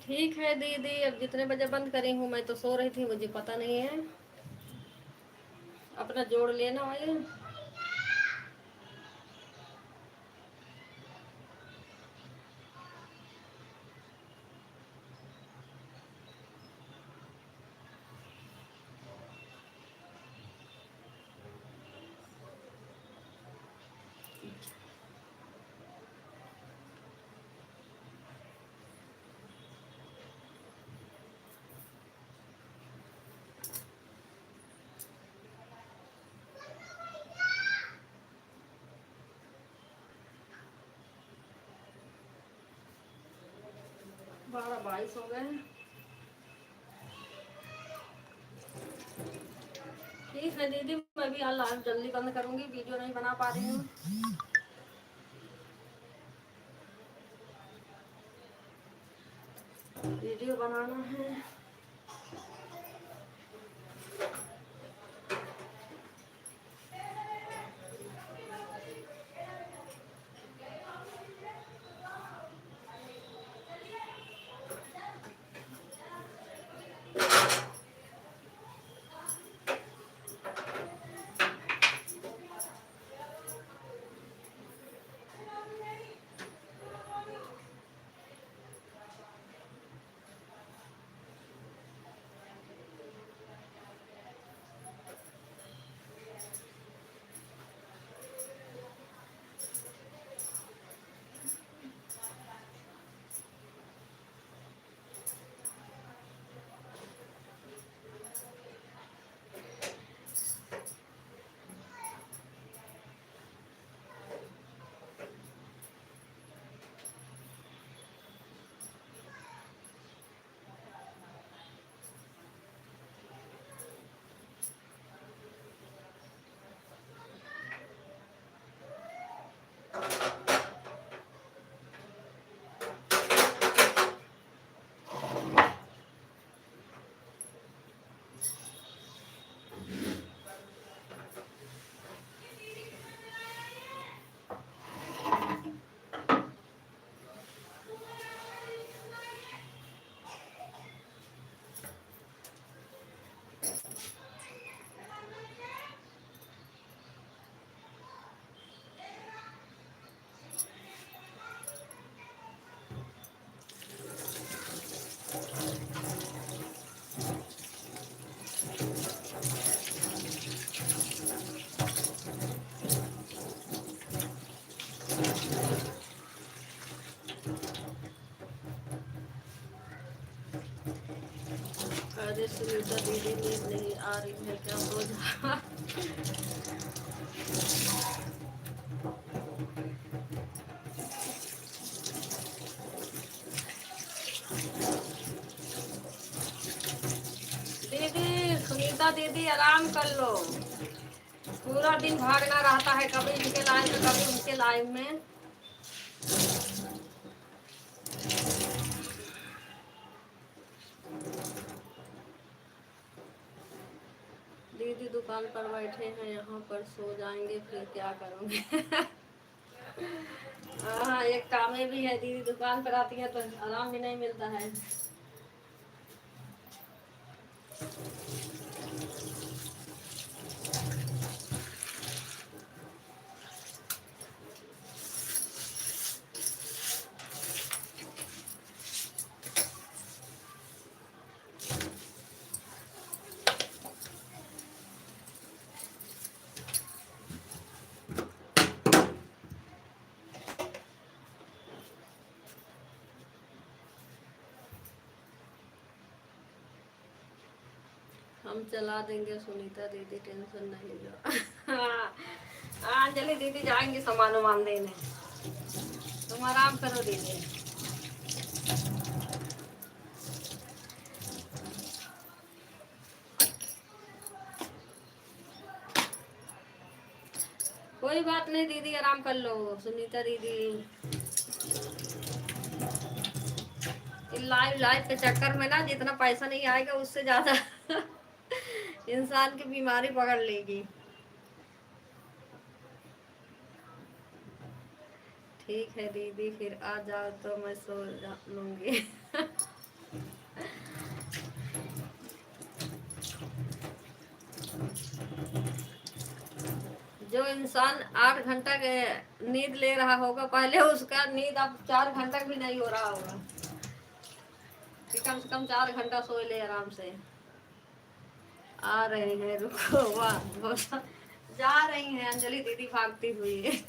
ठीक है दीदी, अब जितने बजे बंद करी हूँ, मैं तो सो रही थी, मुझे पता नहीं है। अपना जोड़ लेना भाई। बारह 22 हो गए हैं। ठीक है दीदी, मैं भी लाइव जल्दी बंद करूंगी, वीडियो नहीं बना पा रही हूँ। वीडियो बनाना है। अरे सुनीता दीदी, नींद नहीं आ रही है क्या? हो जा। दीदी, सुनीता दीदी, आराम कर लो। पूरा दिन भागना रहता है, कभी इनके लाइव में कभी उनके लाइव में। दीदी दुकान पर बैठे हैं, यहाँ पर सो जाएंगे फिर क्या करोगे? हाँ, एक काम भी है दीदी, दुकान पर आती है तो आराम भी नहीं मिलता है। हम चला देंगे सुनीता दीदी, टेंशन नहीं लो। हाँ अंजलि दीदी जाएंगी सामान वामान देने, तुम आराम करो दीदी। कोई बात नहीं दीदी, आराम कर लो सुनीता दीदी। लाइव लाइव के चक्कर में ना जितना पैसा नहीं आएगा उससे ज्यादा इंसान की बीमारी पकड़ लेगी। ठीक है दीदी, फिर आ जाओ तो मैं सो लूंगी। जो इंसान 8 घंटा के नींद ले रहा होगा, पहले उसका नींद अब 4 घंटा भी नहीं हो रहा होगा, कि कम से कम 4 घंटा सोए ले आराम से। आ रहे हैं, रुको, वाह जा रही हैं अंजलि दीदी भागती हुई।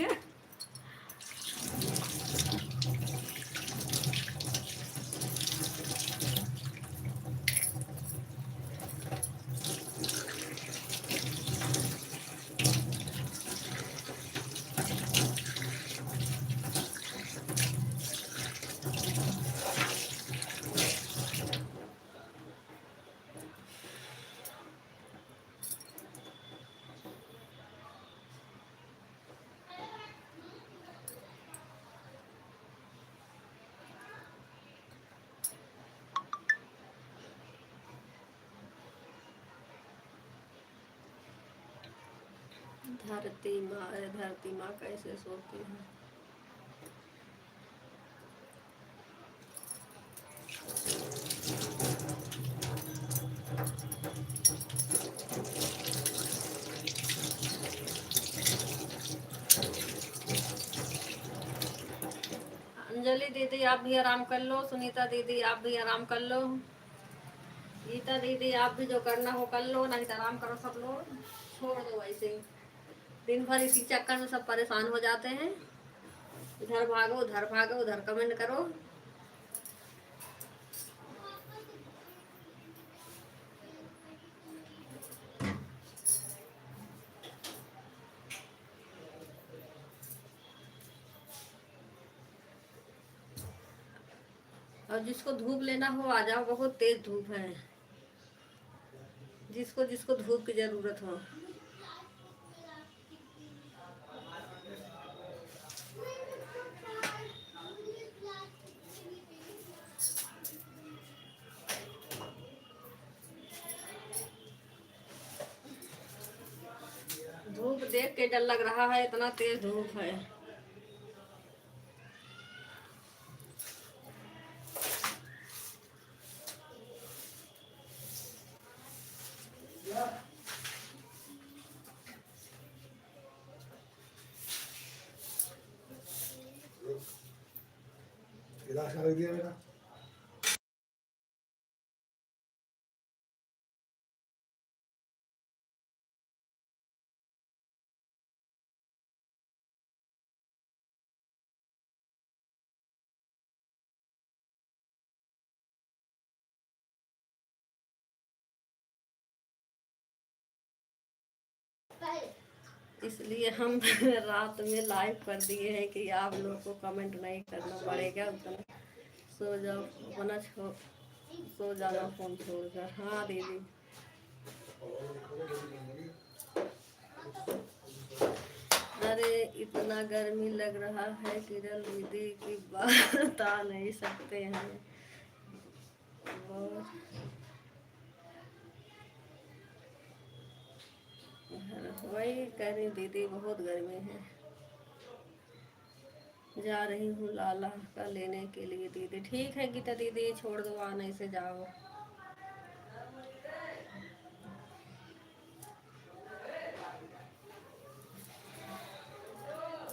धरती माँ कैसे सोती है। अंजलि दीदी आप भी आराम कर लो, सुनीता दीदी आप भी आराम कर लो, गीता दीदी आप भी जो करना हो कर लो, नहीं तो आराम करो सब लोग, छोड़ दो ऐसे। दिन भर इसी चक्कर में सब परेशान हो जाते हैं, इधर भागो उधर भागो, उधर कमेंट करो। और जिसको धूप लेना हो आ जाओ, बहुत तेज धूप है, जिसको जिसको धूप की जरूरत हो। धूप देख के डर लग रहा है, इतना तेज धूप है। गिलास रख दिया मेरा। इसलिए हम रात में लाइव कर दिए हैं कि आप लोगों को कमेंट नहीं करना पड़ेगा, उतना सो जाओ, अपना सो जाना फोन छोड़कर। हाँ दीदी, अरे इतना गर्मी लग रहा है किरण दीदी की बता नहीं सकते हैं। और वही कह रही दीदी, बहुत गर्मी है। जा रही हूँ लाला का लेने के लिए दीदी। ठीक है गीता दीदी, छोड़ दो, आने से जाओ।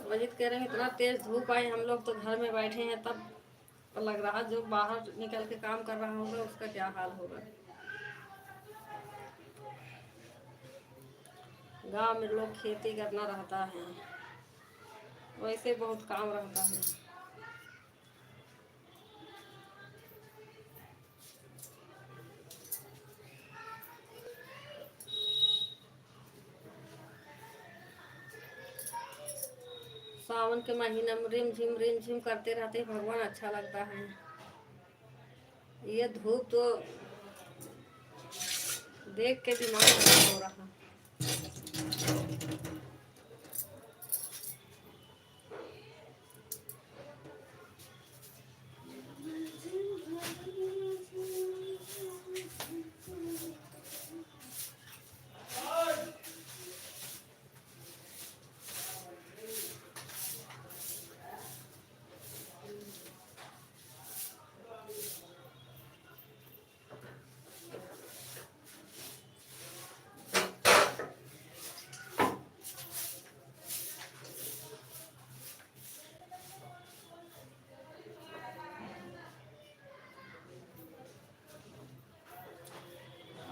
मजिद कह रहे हैं इतना तेज धूप आई, हम लोग तो घर में बैठे हैं, तब लग रहा जो बाहर निकल के काम कर रहा होगा उसका क्या हाल होगा। गांव में लोग खेती करना रहता है, वैसे बहुत काम रहता है। सावन के महीने में रिम झिम करते रहते हैं भगवान, अच्छा लगता है। ये धूप तो देख के दिमाग खराब हो रहा।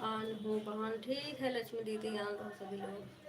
आन हूँ बहन, ठीक है लक्ष्मी दीदी, आन रहो सभी लोग।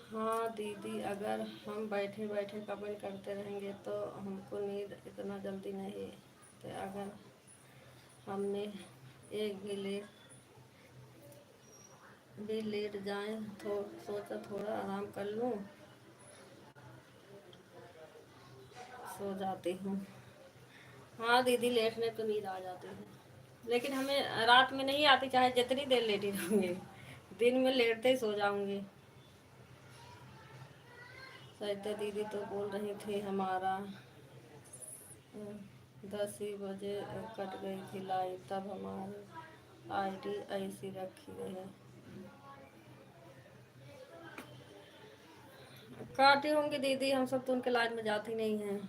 हाँ दीदी, अगर हम बैठे बैठे कमेंट करते रहेंगे तो हमको नींद इतना जल्दी नहीं। तो अगर हमने एक भी लेट जाए तो सोचा थोड़ा आराम कर लूँ, सो जाती हूँ। हाँ दीदी, लेटने तो नींद आ जाती है, लेकिन हमें रात में नहीं आती, चाहे जितनी देर लेटी रहूँगी, दिन में लेटते ही सो जाऊँगी। सरिता दीदी तो बोल रही थी हमारा 10 ही बजे कट गई थी लाइट, तब हमारी आईडी ऐसी रखी है। काटी होंगी दीदी, हम सब तो उनके लाइट में जाती नहीं हैं।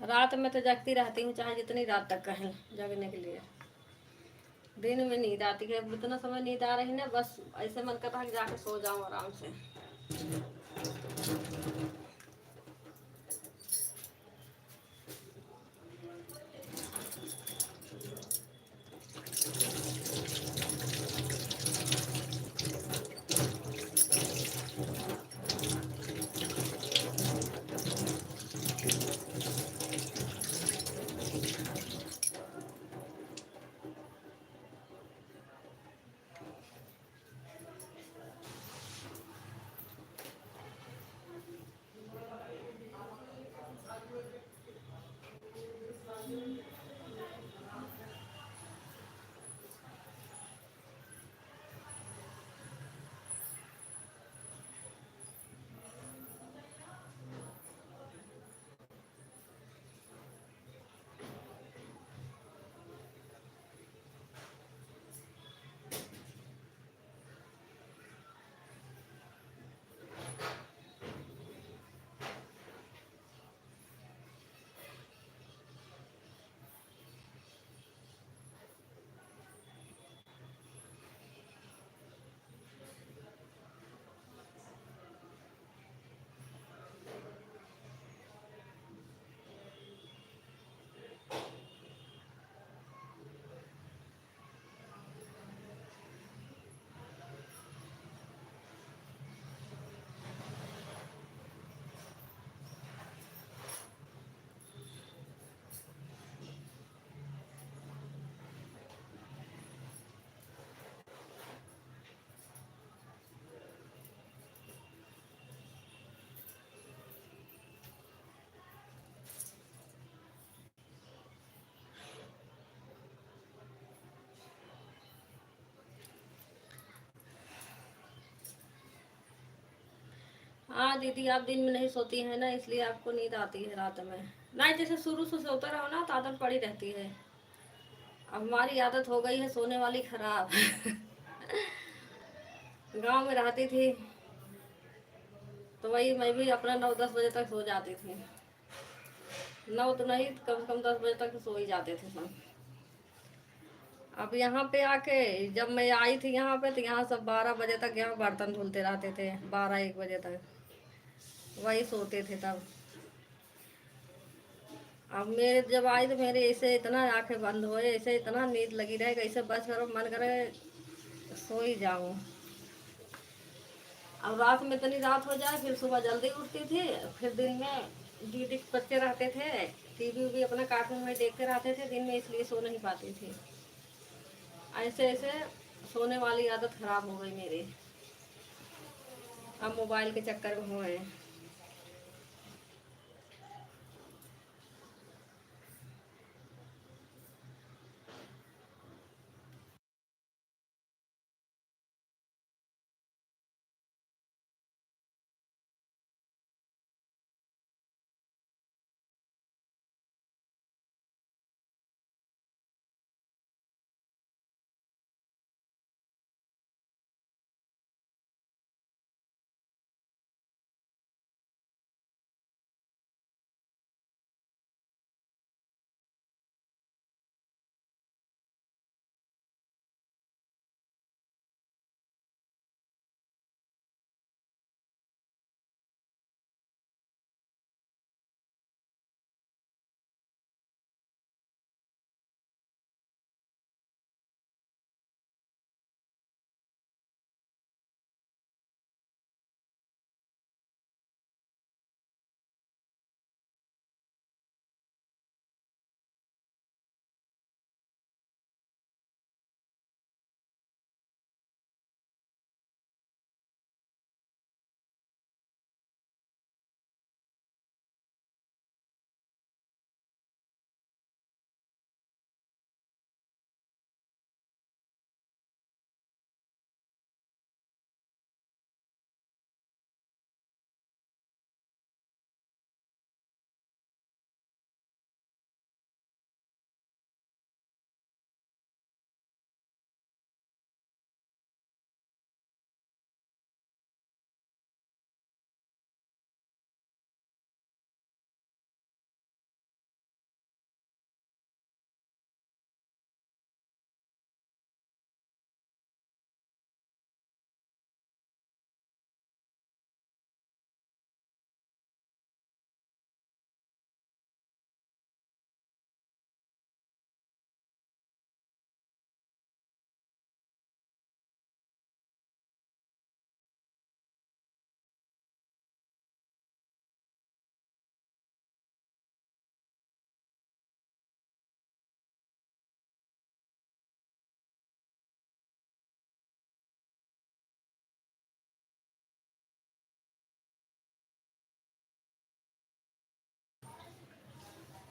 रात में तो जगती रहती हूँ, चाहे जितनी रात तक कहें जगने के लिए। दिन में नींद आती है, इतना समय नींद आ रही ना, बस ऐसे मन करता है कि जाके सो जाऊं आराम से। हाँ दीदी, आप दिन में नहीं सोती हैं ना, इसलिए आपको नींद आती है रात में। नहीं, जैसे शुरू से सोते रहो ना तो आदत पड़ी रहती है। अब हमारी आदत हो गई है सोने वाली खराब। गांव में रहती थी तो वही मैं भी अपना 9-10 बजे तक सो जाती थी। 9 तो नहीं, कम से कम 10 बजे तक तो सो ही जाते थे सब। अब यहाँ पे आके जब मैं आई थी यहाँ पे तो यहाँ सब 12 बजे तक यहाँ बर्तन धुलते रहते थे, 12-1 बजे तक वही सोते थे तब। अब मेरे जब आई तो मेरे ऐसे इतना आंखें बंद हुए, ऐसे इतना नींद लगी रहे, कैसे बस करो मन करे सो ही जाऊं। अब रात में इतनी रात हो जाए फिर सुबह जल्दी उठती थी। फिर दिन में दीदी के बच्चे रहते थे, टीवी भी अपना कार्टून में देखते रहते थे दिन में, इसलिए सो नहीं पाती थी। ऐसे ऐसे सोने वाली आदत खराब हो गई मेरी। अब मोबाइल के चक्कर में हुए हैं।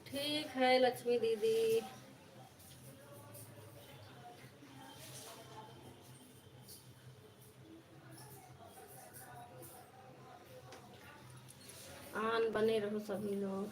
ठीक है लक्ष्मी दीदी। आन बने रहो सभी लोग।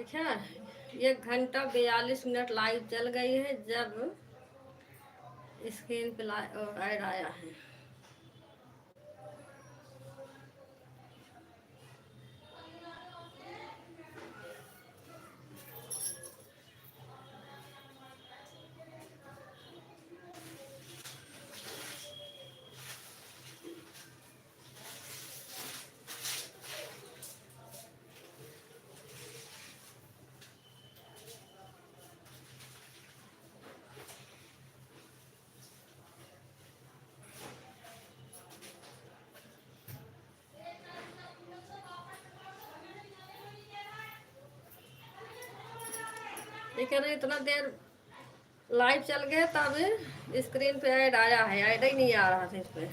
देखा 1 घंटा 42 मिनट लाइव चल गई है जब स्क्रीन पे ऐड आया है। ये कह रहे इतना देर लाइव चल गए तब स्क्रीन पे ऐड आया है, ऐड ही नहीं आ रहा था इस पे।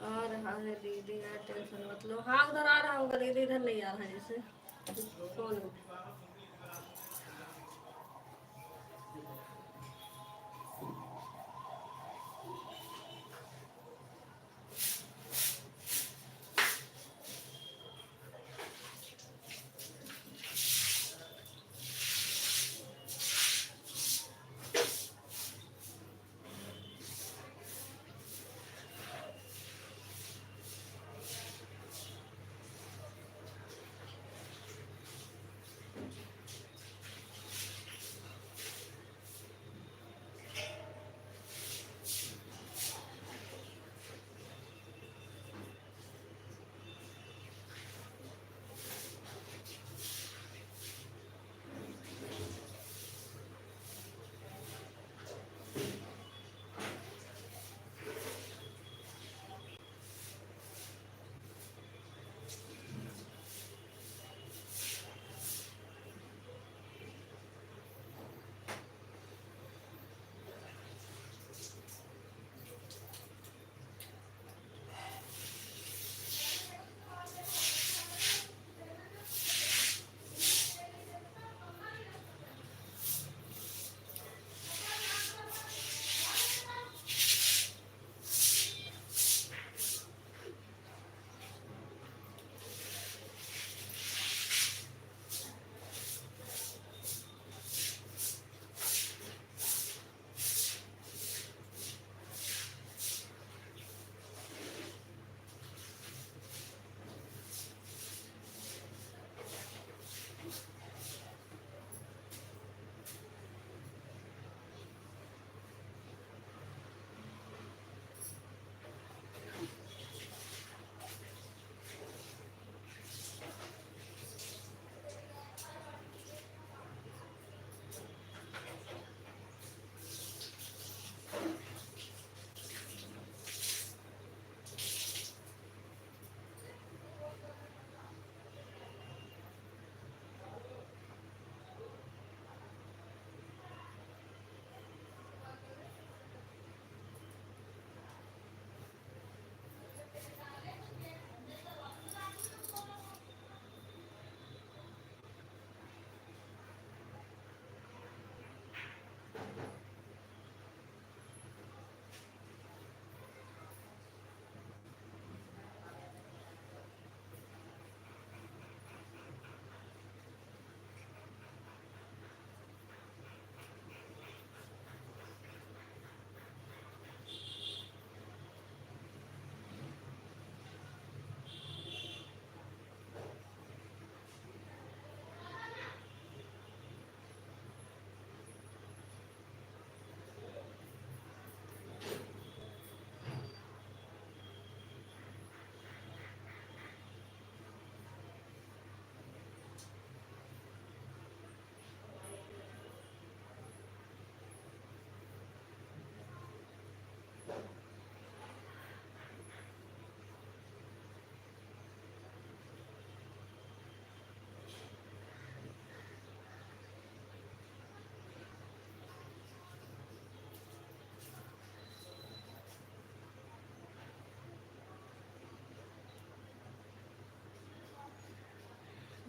आ रहा है दीदी यार, टेंशन मत लो। हाँ उधर आ रहा होगा दीदी, इधर नहीं आ रहा है जैसे। सोनू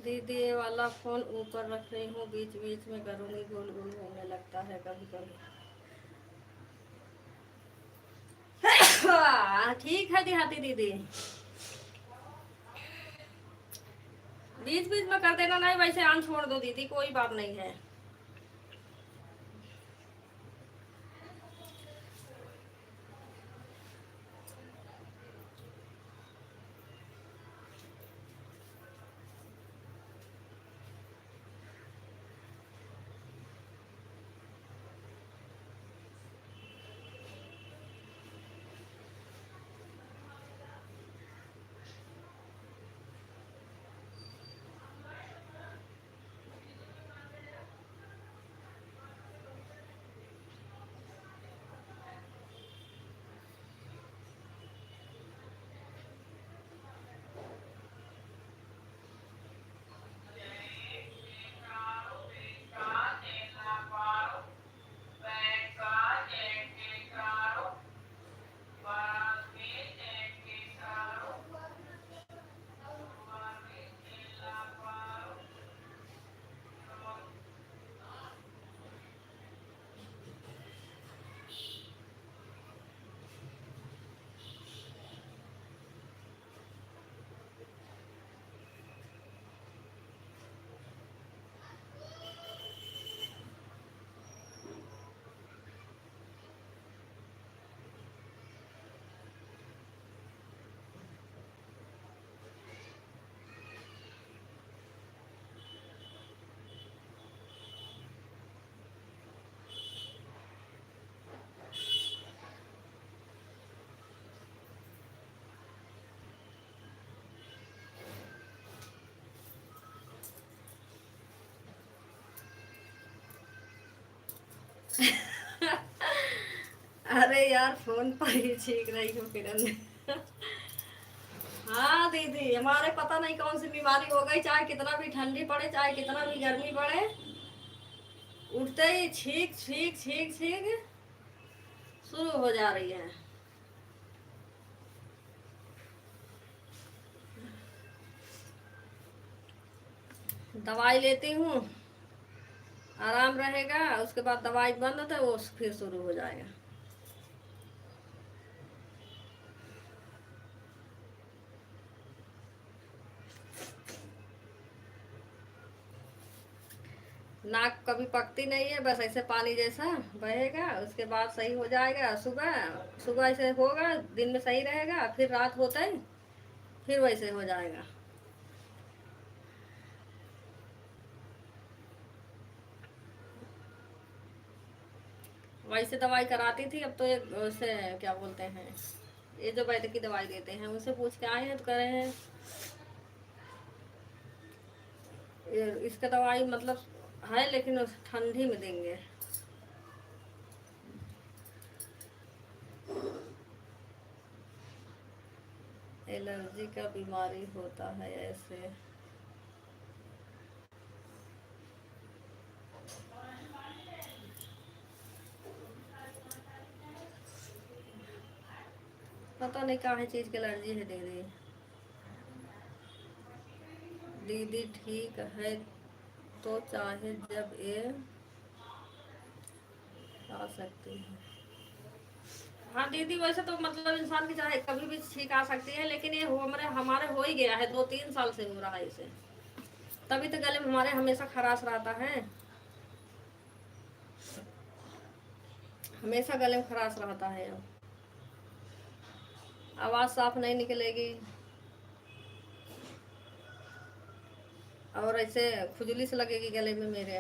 दीदी ये वाला फोन ऊपर रख रही हूँ, बीच बीच में करूँगी, गोल गोल घूमने लगता है कभी कभी। ठीक है देहाती दीदी, बीच बीच में कर देना, नहीं वैसे आन छोड़ दो दीदी, कोई बात नहीं है। अरे यार फोन पर ही छींक रही हूँ किरण। हाँ दीदी, हमारे पता नहीं कौन सी बीमारी हो गई, चाहे कितना भी ठंडी पड़े, चाहे कितना भी गर्मी पड़े, उठते ही छींक छींक छींक छींक शुरू हो जा रही है। दवाई लेती हूँ, आराम रहेगा, उसके बाद दवाई बंद तो वो फिर शुरू हो जाएगा। नाक कभी पकती नहीं है, बस ऐसे पानी जैसा बहेगा, उसके बाद सही हो जाएगा। सुबह सुबह ऐसे होगा, दिन में सही रहेगा, फिर रात होता ही फिर वैसे हो जाएगा। वैसे दवाई कराती थी, अब तो एक उसे क्या बोलते हैं, ये जो वैद्य की दवाई देते हैं उनसे पूछ के आए हैं, तो कह रहे हैं इसका दवाई मतलब है, लेकिन उस ठंडी में देंगे। एलर्जी का बीमारी होता है ऐसे। पता नहीं कहाँ चीज की एलर्जी है दीदी। दीदी ठीक है तो चाहे जब ये आ सकती है। हाँ दीदी, वैसे तो मतलब इंसान की चाहे कभी भी छींक आ सकती है, लेकिन ये हो हमारे हमारे हो ही गया है, 2-3 साल से हो रहा है इसे, तभी तो गले में हमारे हमेशा खराश रहता है, हमेशा गले में खराश रहता है। अब आवाज साफ नहीं निकलेगी, और ऐसे खुजली से लगेगी गले में मेरे।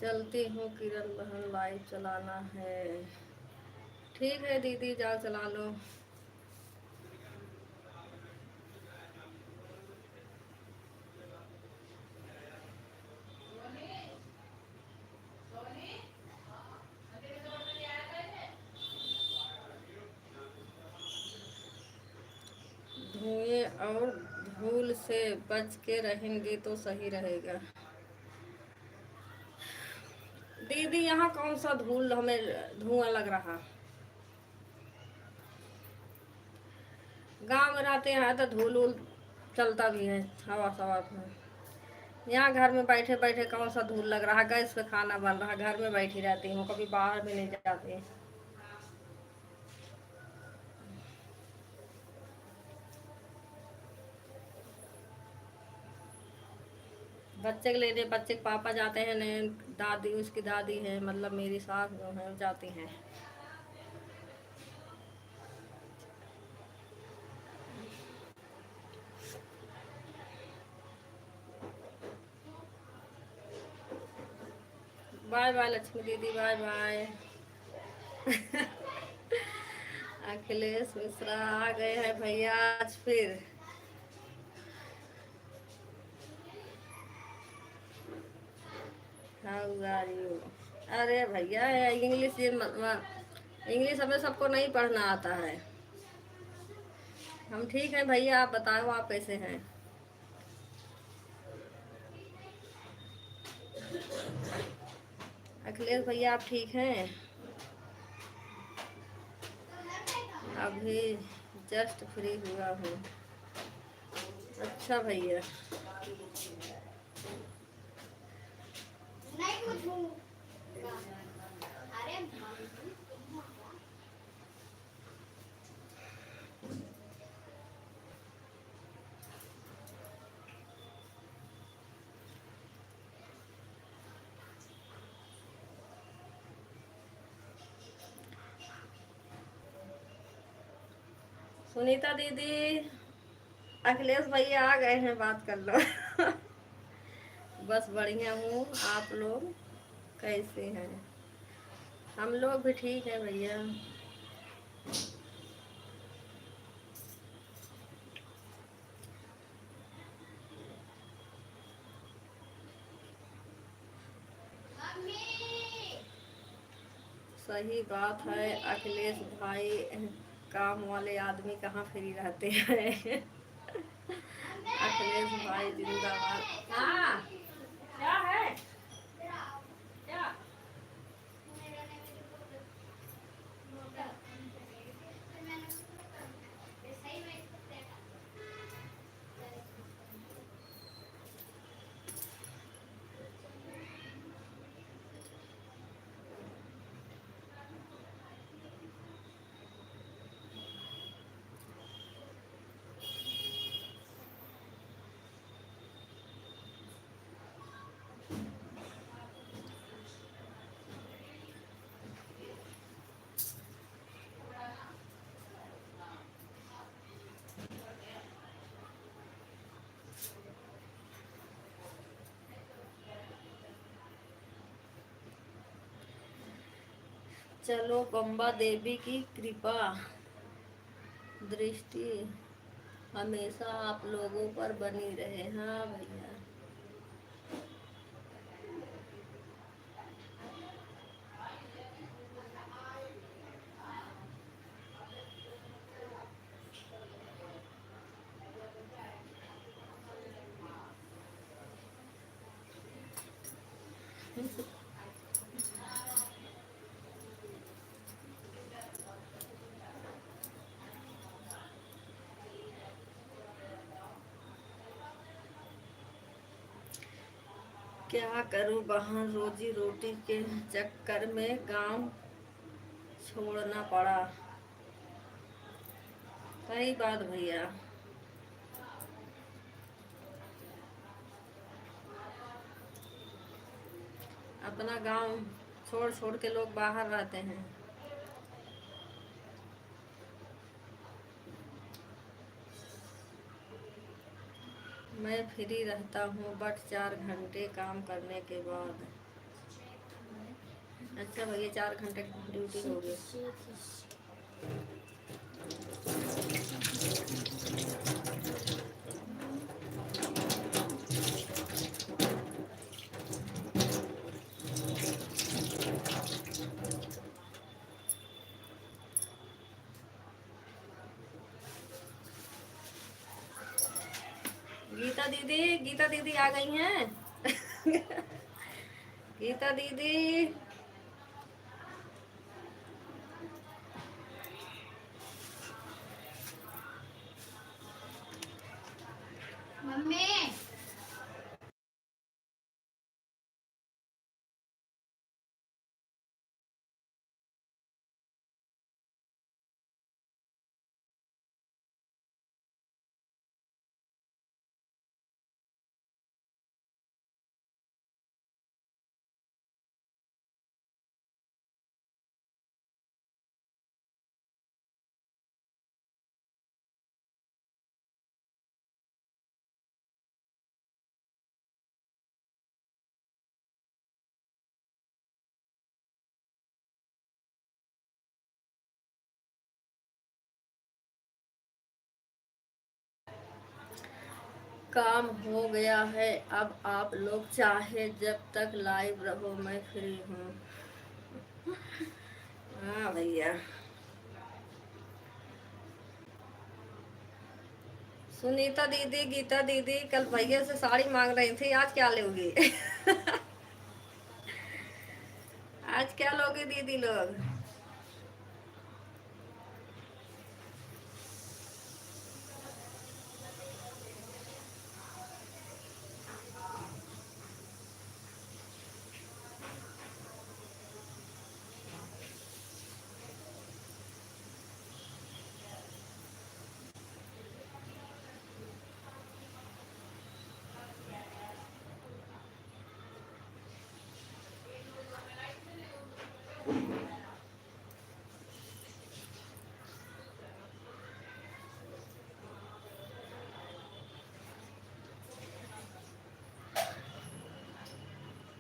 चलती हूँ किरण बहन, लाइव चलाना है। ठीक है दीदी, जाओ चला लो। धुएं और धूल से बच के रहेंगे तो सही रहेगा। दीदी यहाँ कौन सा धूल, हमें धुआं लग रहा। गांव में रहते हैं तो धूल वूल चलता भी है, हवा सवा में। यहाँ घर में बैठे बैठे कौन सा धूल लग रहा। गैस पे खाना बन रहा, घर में बैठी रहती हूँ, कभी बाहर भी नहीं जाती। बच्चे के लेने, बच्चे के पापा जाते हैं, ने दादी, उसकी दादी है, मतलब मेरी सास जो है जाती हैं। बाय बाय लक्ष्मी दीदी, बाय बाय। अखिलेश मिश्रा आ गए हैं भैया आज फिर। How are you? अरे भैया इंग्लिश, ये इंग्लिश हमें सबको नहीं पढ़ना आता है। हम ठीक हैं भैया, आप बताओ आप कैसे हैं? अखिलेश भैया आप ठीक हैं? अभी जस्ट फ्री हुआ हूँ। अच्छा भैया। नहीं पूछूंगा। अरे सुनीता दीदी, अखिलेश भैया आ गए हैं, बात कर लो। बस बढ़िया हूँ, आप लोग कैसे हैं? हम लोग भी ठीक है भैया। सही बात है अखिलेश भाई, काम वाले आदमी कहाँ फ्री रहते हैं। अखिलेश भाई जिंदाबाद। हाँ क्या है, क्या? चलो बम्बा देवी की कृपा दृष्टि हमेशा आप लोगों पर बनी रहे। हाँ भैया। क्या करूं, बाहर रोजी रोटी के चक्कर में गांव छोड़ना पड़ा। सही बात भैया। अपना गांव छोड़ छोड़ के लोग बाहर रहते हैं। मैं फ्री रहता हूँ बट 4 घंटे काम करने के बाद। अच्छा भैया 4 घंटे ड्यूटी हो गई। दीदी, गीता दीदी आ गई हैं। गीता दीदी, मम्मी काम हो गया है, अब आप लोग चाहे जब तक लाइव रहो, मैं फ्री हूँ। हाँ भैया। सुनीता दीदी, गीता दीदी कल भैया से साड़ी मांग रही थी, आज क्या लोगी? आज क्या लोगे दीदी लोग?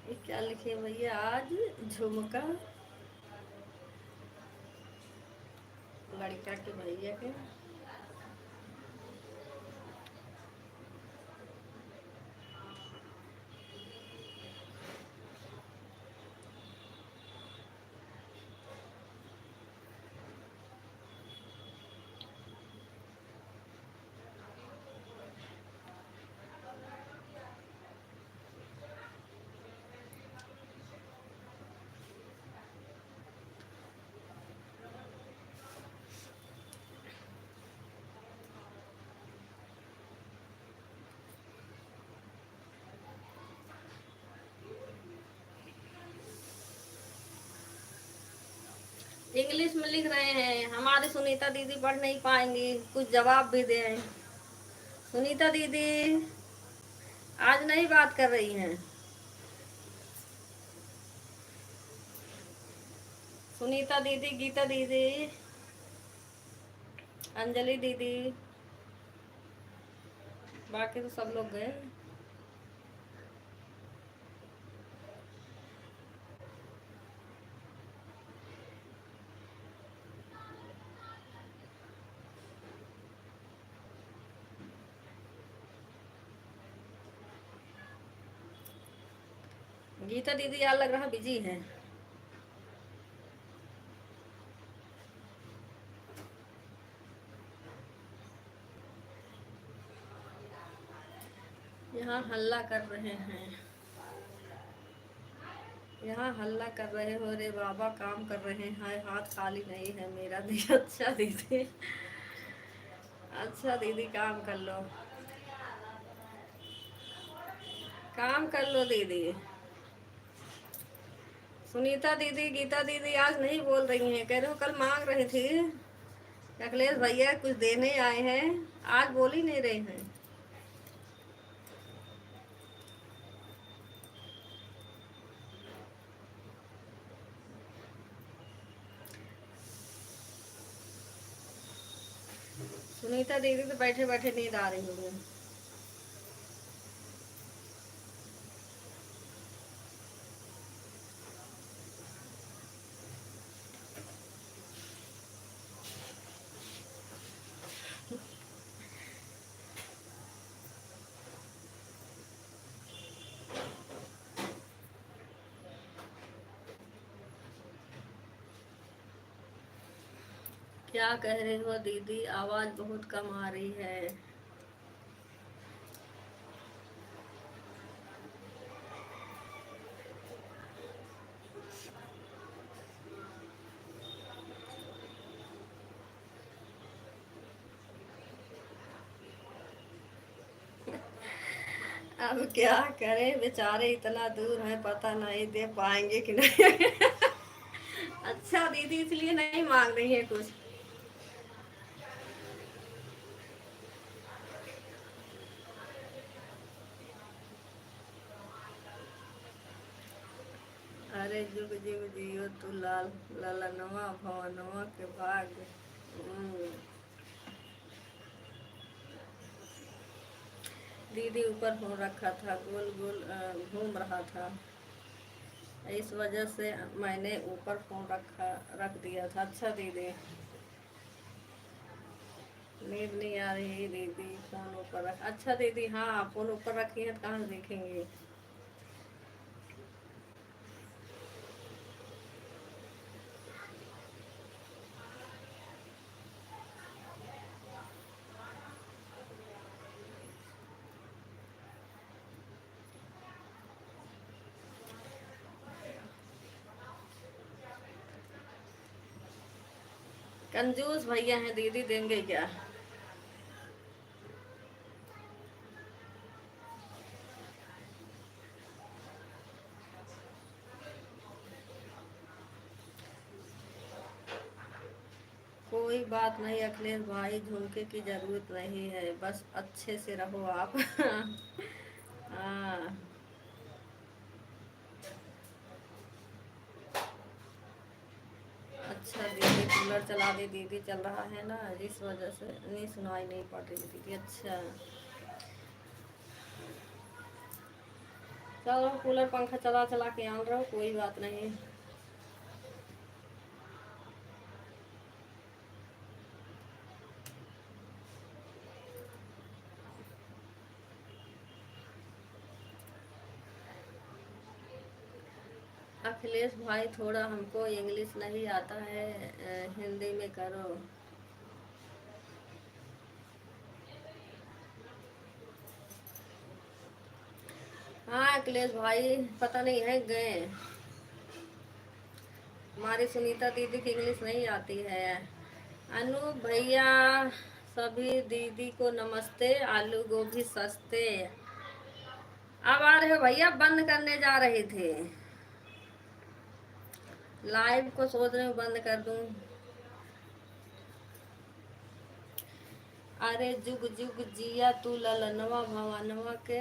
ये क्या लिखे भैया? आज झुमका लड़का के भैया के। इंग्लिश में लिख रहे हैं, हमारी सुनीता दीदी पढ़ नहीं पाएंगी, कुछ जवाब भी दें। सुनीता दीदी आज नहीं बात कर रही हैं। सुनीता दीदी, गीता दीदी, अंजलि दीदी, बाकी तो सब लोग गए। गीता दीदी यार लग रहा बिजी है। यहाँ हल्ला कर रहे हैं, यहाँ हल्ला कर रहे हो रे बाबा, काम कर रहे हैं, हाथ खाली नहीं है मेरा। दी अच्छा दीदी, अच्छा दीदी काम कर लो, काम कर लो दीदी। सुनीता दीदी, गीता दीदी आज नहीं बोल रही हैं, कह रहे हो कल मांग रही थी अखिलेश भैया कुछ देने आए हैं, आज बोल ही नहीं रहे हैं। सुनीता दीदी तो बैठे बैठे नींद आ रही होगी। क्या कह रहे हो दीदी, आवाज बहुत कम आ रही है। अब क्या करें, बेचारे इतना दूर हैं, पता नहीं दे पाएंगे कि नहीं। अच्छा दीदी इसलिए नहीं मांग रही है कुछ। अरे जुग जुग जियो तू लाल, ललनवा भवनवा के भाग। हम्म। दीदी ऊपर हो रखा था, गोल गोल घूम रहा था, इस वजह से मैंने ऊपर फोन रख दिया था। अच्छा दीदी, नींद नहीं आ रही दीदी, फोन ऊपर रख। अच्छा दीदी, हाँ फोन ऊपर रखी है तो कहाँ से देखेंगे। कंजूस भैया हैं दीदी, देंगे क्या। कोई बात नहीं अखिलेश भाई, झुमके की जरूरत नहीं है, बस अच्छे से रहो आप। हाँ। अच्छा दीदी, कूलर चला दी दीदी, चल रहा है ना, इस वजह से नहीं सुनाई नहीं पड़ रही दीदी। अच्छा चलो, कूलर पंखा चला चला के आन रहा हूँ, कोई बात नहीं। अखिलेश भाई थोड़ा हमको इंग्लिश नहीं आता है, हिंदी में करो। हाँ अखिलेश भाई, पता नहीं है गए। हमारी सुनीता दीदी की इंग्लिश नहीं आती है। अनु भैया, सभी दीदी को नमस्ते, आलू गोभी सस्ते। अब आ रहे हो भैया, बंद करने जा रहे थे लाइव को, सोच रहे हूँ बंद कर दूं। अरे जुग जुग जिया तू ललनवा भवनवा के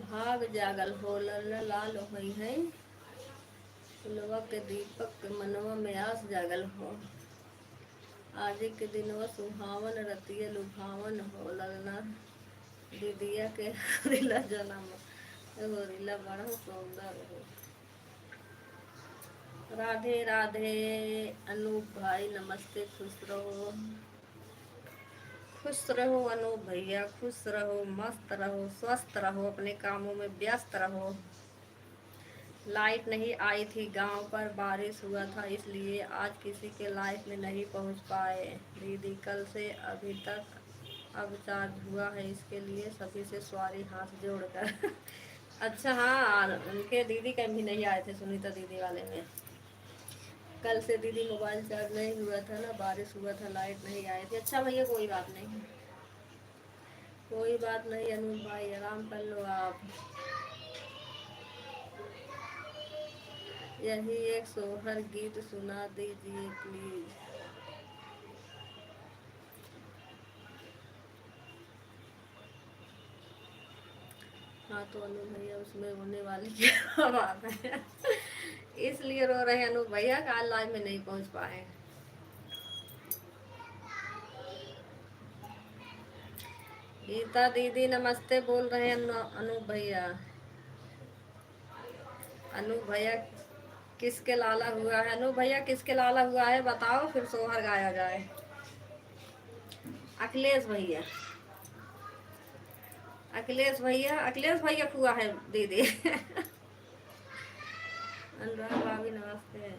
भाग जागल हो, लल लाल होई है फुलवा के दीपक के मनवा में आस जागल हो। आज के दिनवा सुहावन, रतिया लुभावन हो, ललना दीदिया के रिला जन्म, एगो रिला बड़ा सुंदर हो। राधे राधे अनूप भाई, नमस्ते, खुश रहो। खुश रहो अनूप भैया, खुश रहो, मस्त रहो, स्वस्थ रहो, अपने कामों में व्यस्त रहो। लाइट नहीं आई थी गांव पर, बारिश हुआ था इसलिए आज किसी के लाइफ में नहीं पहुंच पाए दीदी, कल से अभी तक अब चार्ज हुआ है, इसके लिए सभी से सॉरी हाथ जोड़कर। अच्छा हाँ, उनके दीदी का भी नहीं आए थे, सुनीता दीदी वाले में कल से दीदी मोबाइल चार्ज नहीं हुआ था ना, बारिश हुआ था, लाइट नहीं आई थी। अच्छा भैया कोई बात नहीं, कोई बात नहीं अनूप भाई, आराम कर लो आप। यही एक सोहर गीत सुना दीजिए प्लीज। हाँ तो अनु भैया, उसमें होने वाली क्या बात है। इसलिए रो रहे हैं अनु भैया, कल लाइव में नहीं पहुंच पाए। गीता दीदी नमस्ते बोल रहे हैं अनु भैया। अनु भैया किसके लाला हुआ है, अनु भैया किसके लाला हुआ है बताओ, फिर सोहर गाया जाए। अखिलेश भैया, अखिलेश भैया, अखिलेश भैया हुआ है दीदी। अनुराग भाभी नमस्ते।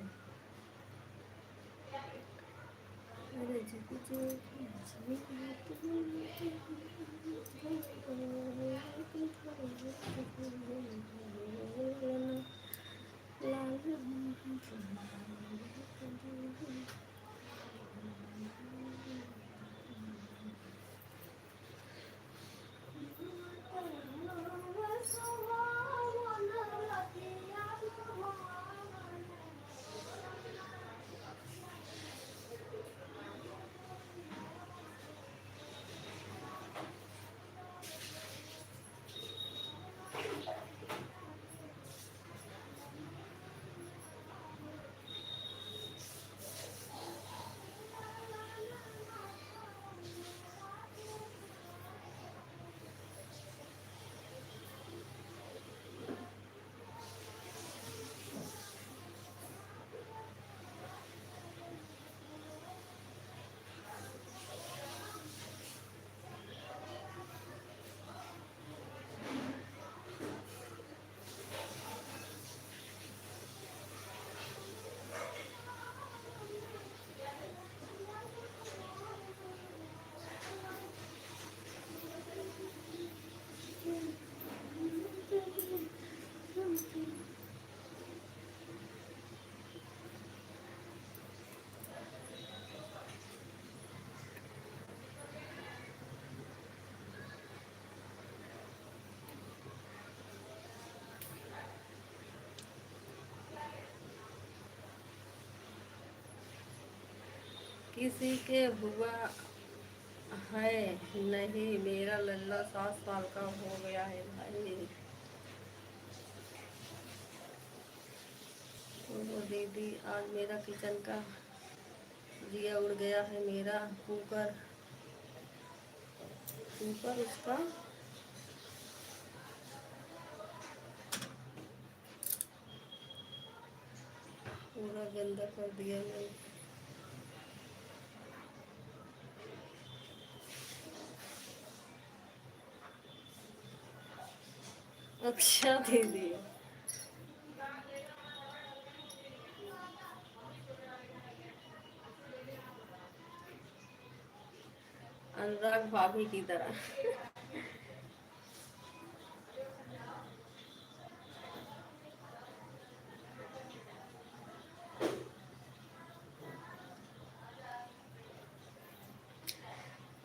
किसी के हुआ है नहीं, मेरा लल्ला 7 साल का हो गया है भाई। वो दीदी आज मेरा किचन का दिया उड़ गया है, मेरा कुकर कुकर उसका पूरा गंदा कर दिया मैंने। अच्छा दीदी, अनुराग भाभी की तरह।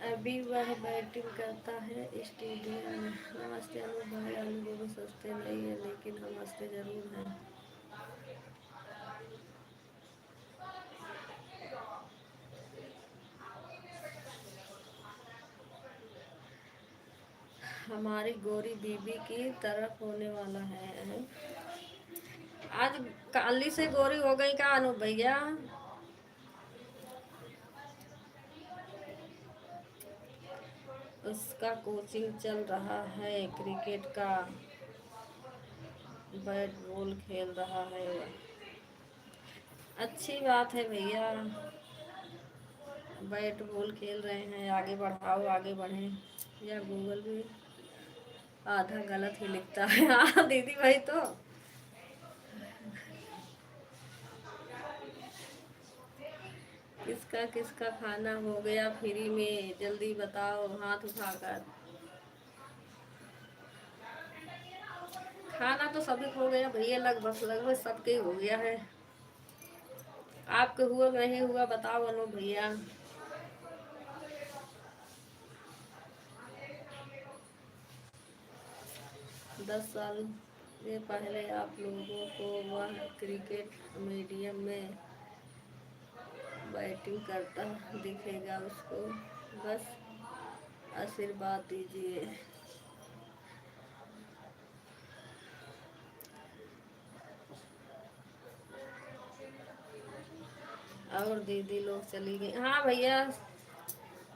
अभी वह बैटिंग करता है स्टेडियम में। नमस्ते अनु भाई, आलू गोभी सस्ते नहीं है लेकिन हम हंसते जरूर हैं। हमारी गोरी बीबी की तरफ होने वाला है। आज काली से गोरी हो गई का अनु भैया? उसका कोचिंग चल रहा है क्रिकेट का, बैट बॉल खेल रहा है। अच्छी बात है भैया, बैट बॉल खेल रहे हैं, आगे बढ़ाओ आगे बढ़ें। या गूगल भी आधा गलत ही लिखता है। हाँ दीदी भाई, तो किसका किसका खाना हो गया फ्री में, जल्दी बताओ हाथ उठाकर। खाना तो सभी हो गया भैया, लगभग लगभग सबके हो गया है। आपके हुआ नहीं हुआ बताओ अनु भैया। दस साल से पहले आप लोगों को वह क्रिकेट मीडियम में बैटिंग करता दिखेगा, उसको बस आशीर्वाद दीजिए। और दीदी लोग चली गई? हाँ भैया,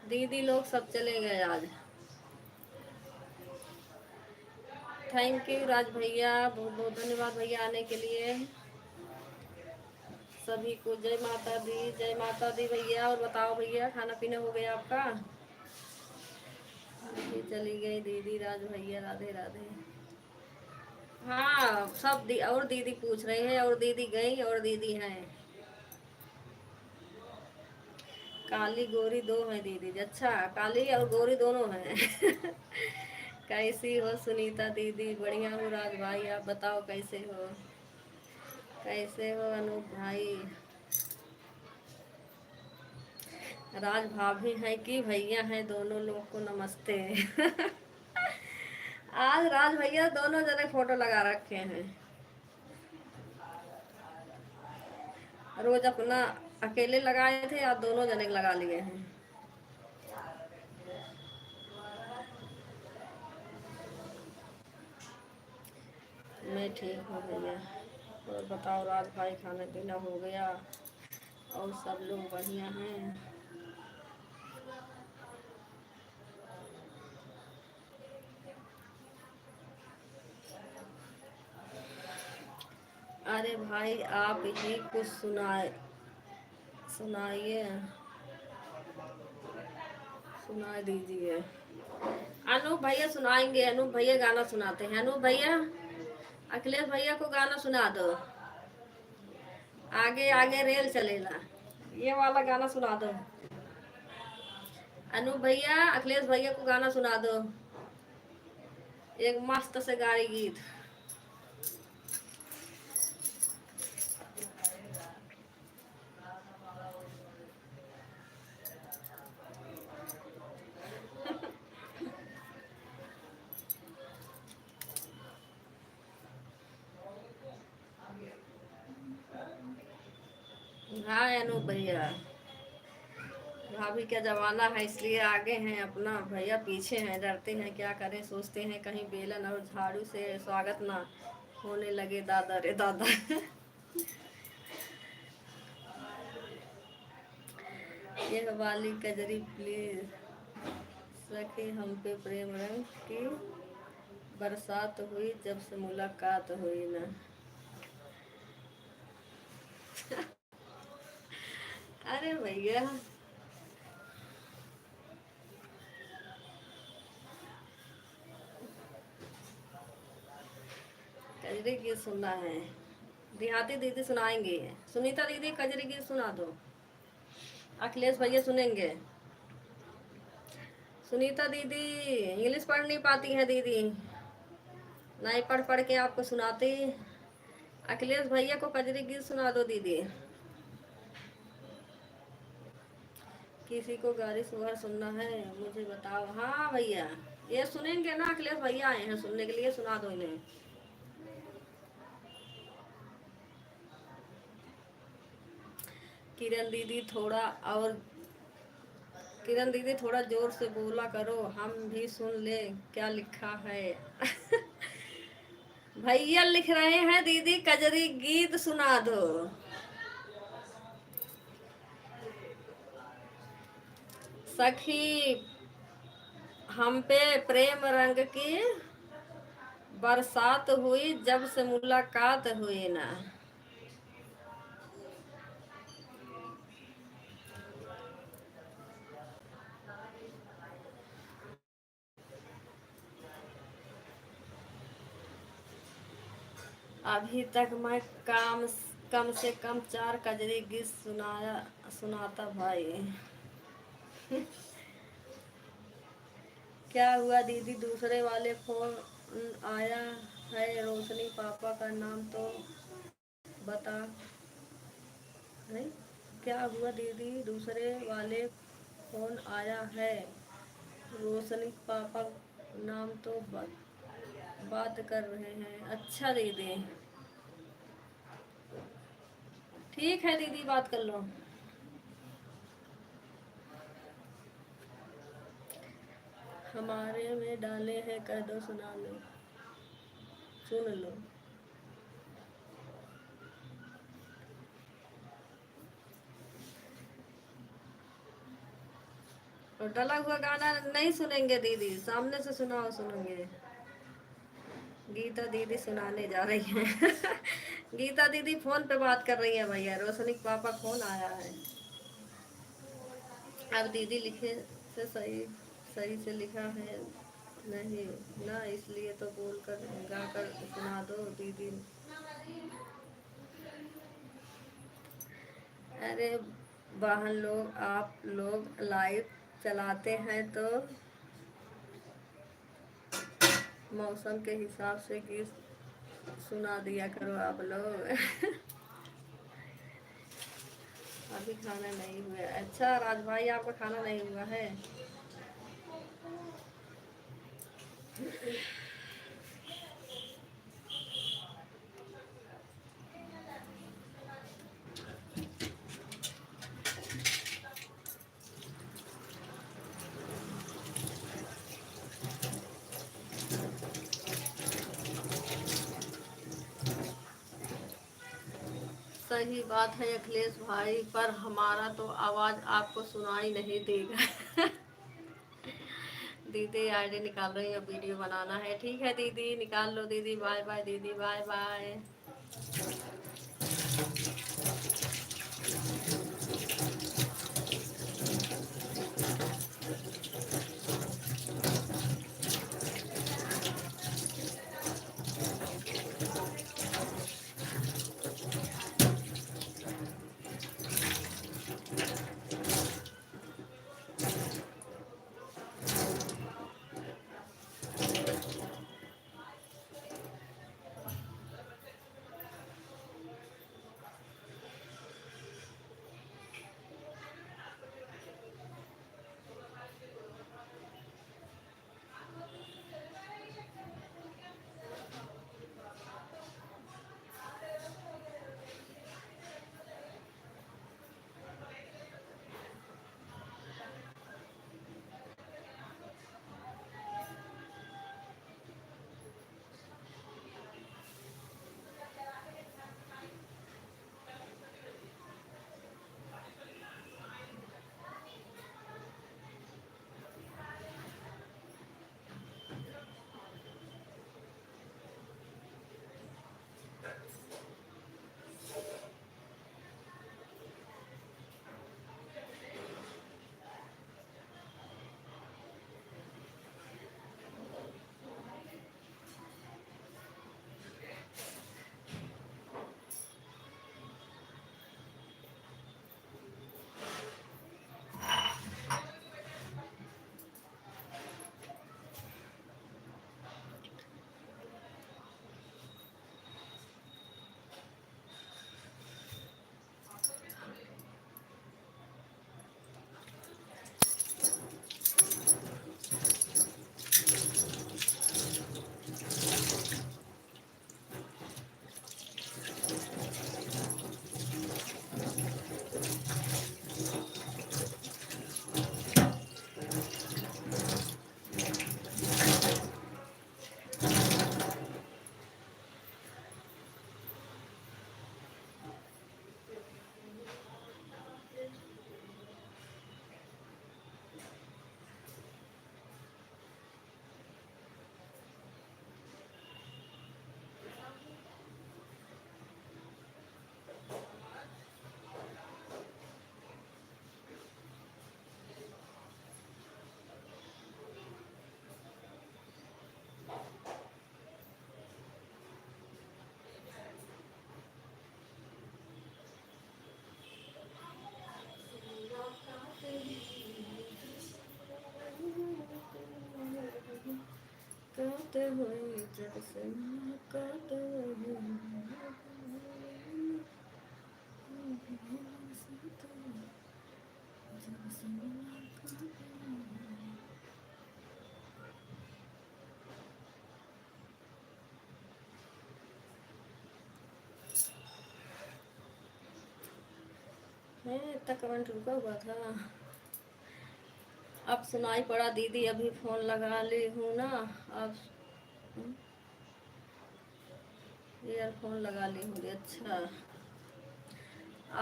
दीदी लोग सब चले गए आज। थैंक यू राज भैया, बहुत बहुत धन्यवाद भैया आने के लिए। सभी को जय माता दी, जय माता दी भैया। और बताओ भैया, खाना पीना हो गया आपका? ये चली गई दीदी, राज भैया राधे राधे। हाँ सब और दीदी पूछ रही है, और दीदी गई और दीदी हैं। काली गोरी दो है दीदी? अच्छा, काली और गोरी दोनों हैं। कैसी हो सुनीता दीदी? बढ़िया हूँ राज भाई, आप बताओ कैसे हो? कैसे हो अनूप भाई? राज भाभी हैं कि भैया हैं, दोनों लोग को नमस्ते। आज राज भैया दोनों जने फोटो लगा रखे हैं। रोज अपना अकेले लगाए थे, आज दोनों जने लगा लिए हैं। मैं ठीक हूँ भैया। और बताओ राज भाई, खाना पीना हो गया? और सब लोग बढ़िया हैं? अरे भाई आप ही कुछ सुनाइए, सुना दीजिए। अनूप भैया सुनाएंगे, अनूप भैया गाना सुनाते हैं। अनूप भैया, अखिलेश भैया को गाना सुना दो, आगे आगे रेल चलेगा, ये वाला गाना सुना दो। अनूप भैया अखिलेश भैया को गाना सुना दो, एक मस्त से गाड़ी गीत। हाँ अनूप भैया, भाभी का जमाना है इसलिए आगे हैं, अपना भैया पीछे हैं, डरते हैं क्या करें, सोचते हैं कहीं बेलन और झाड़ू से स्वागत ना होने लगे दादा रे दादा। यह वाली कजरी प्लीज सखी हम पे प्रेम रंग की बरसात हुई जब से मुलाकात हुई ना। अरे भैया कजरी गीत सुनना है, देहाती दीदी सुनाएंगे, सुनीता दीदी कजरी गीत सुना दो, अखिलेश भैया सुनेंगे। सुनीता दीदी इंग्लिश पढ़ नहीं पाती है दीदी, नहीं पढ़ पढ़ के आपको सुनाती। अखिलेश भैया को कजरी गीत सुना दो दीदी। किसी को गारी सुहार सुनना है मुझे बताओ। हाँ भैया ये सुनेंगे ना, अखिलेश भैया आए हैं सुनने के लिए, सुना दो इन्हें। किरण दीदी थोड़ा और, किरण दीदी थोड़ा जोर से बोला करो, हम भी सुन ले क्या लिखा है। भैया लिख रहे हैं दीदी कजरी गीत सुना दो। सखी हम पे प्रेम रंग की बरसात हुई जब से मुलाकात हुई ना। अभी तक मैं कम से कम 4 कजरी गीत सुनाता भाई। क्या हुआ दीदी दूसरे वाले फोन आया है, रोशनी पापा का नाम तो बता। नहीं क्या हुआ दीदी दूसरे वाले फोन आया है, रोशनी पापा नाम तो बात कर रहे हैं। अच्छा दीदी ठीक है दीदी बात कर लो। हमारे में डाले हैं कह दो सुना लो, सुन लो। और डला हुआ गाना नहीं सुनेंगे दीदी, सामने से सुनाओ सुनेंगे। गीता दीदी सुनाने जा रही हैं। गीता दीदी फोन पे बात कर रही है भैया, रोशनी के पापा फोन आया है। अब दीदी लिखे से सही सही से लिखा है नहीं ना, इसलिए तो बोल कर गा कर सुना दो दीदी। अरे बहन लोग आप लोग लाइव चलाते हैं तो मौसम के हिसाब से गीत सुना दिया करो आप लोग। अभी खाना नहीं हुआ। अच्छा राज भाई आपका खाना नहीं हुआ है। सही बात है अखिलेश भाई, पर हमारा तो आवाज आपको सुनाई नहीं देगा। दीदी आईडी निकाल रही है, वीडियो बनाना है। ठीक है दीदी निकाल लो दीदी। बाय बाय दीदी, बाय बाय। हुई जब से मुलाकात हुई। जब से मुलाकात हुई। है इतना करंट रुका हुआ था। अब सुनाई पड़ा दीदी, अभी फोन लगा ली हूँ ना। अब ईयरफोन लगा ली हूँ। अच्छा,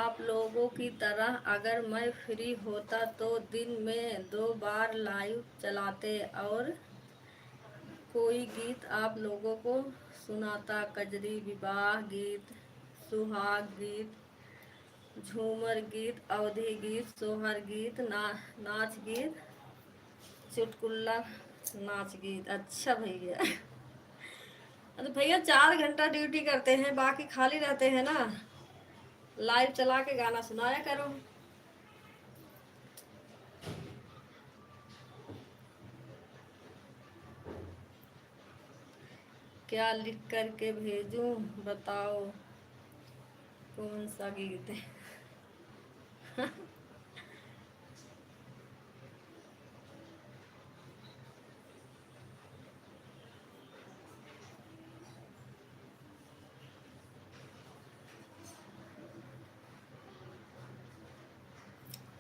आप लोगों की तरह अगर मैं फ्री होता तो दिन में 2 बार लाइव चलाते और कोई गीत आप लोगों को सुनाता। कजरी, विवाह गीत, सुहाग गीत, झूमर गीत, अवधी गीत, सोहर गीत, नाच गीत, चुटकुल्ला नाच गीत। अच्छा भैया, तो भैया 4 घंटा ड्यूटी करते हैं, बाकी खाली रहते हैं ना, लाइव चला के गाना सुनाया करो। क्या लिख कर के भेजूं, बताओ कौन सा गीत है।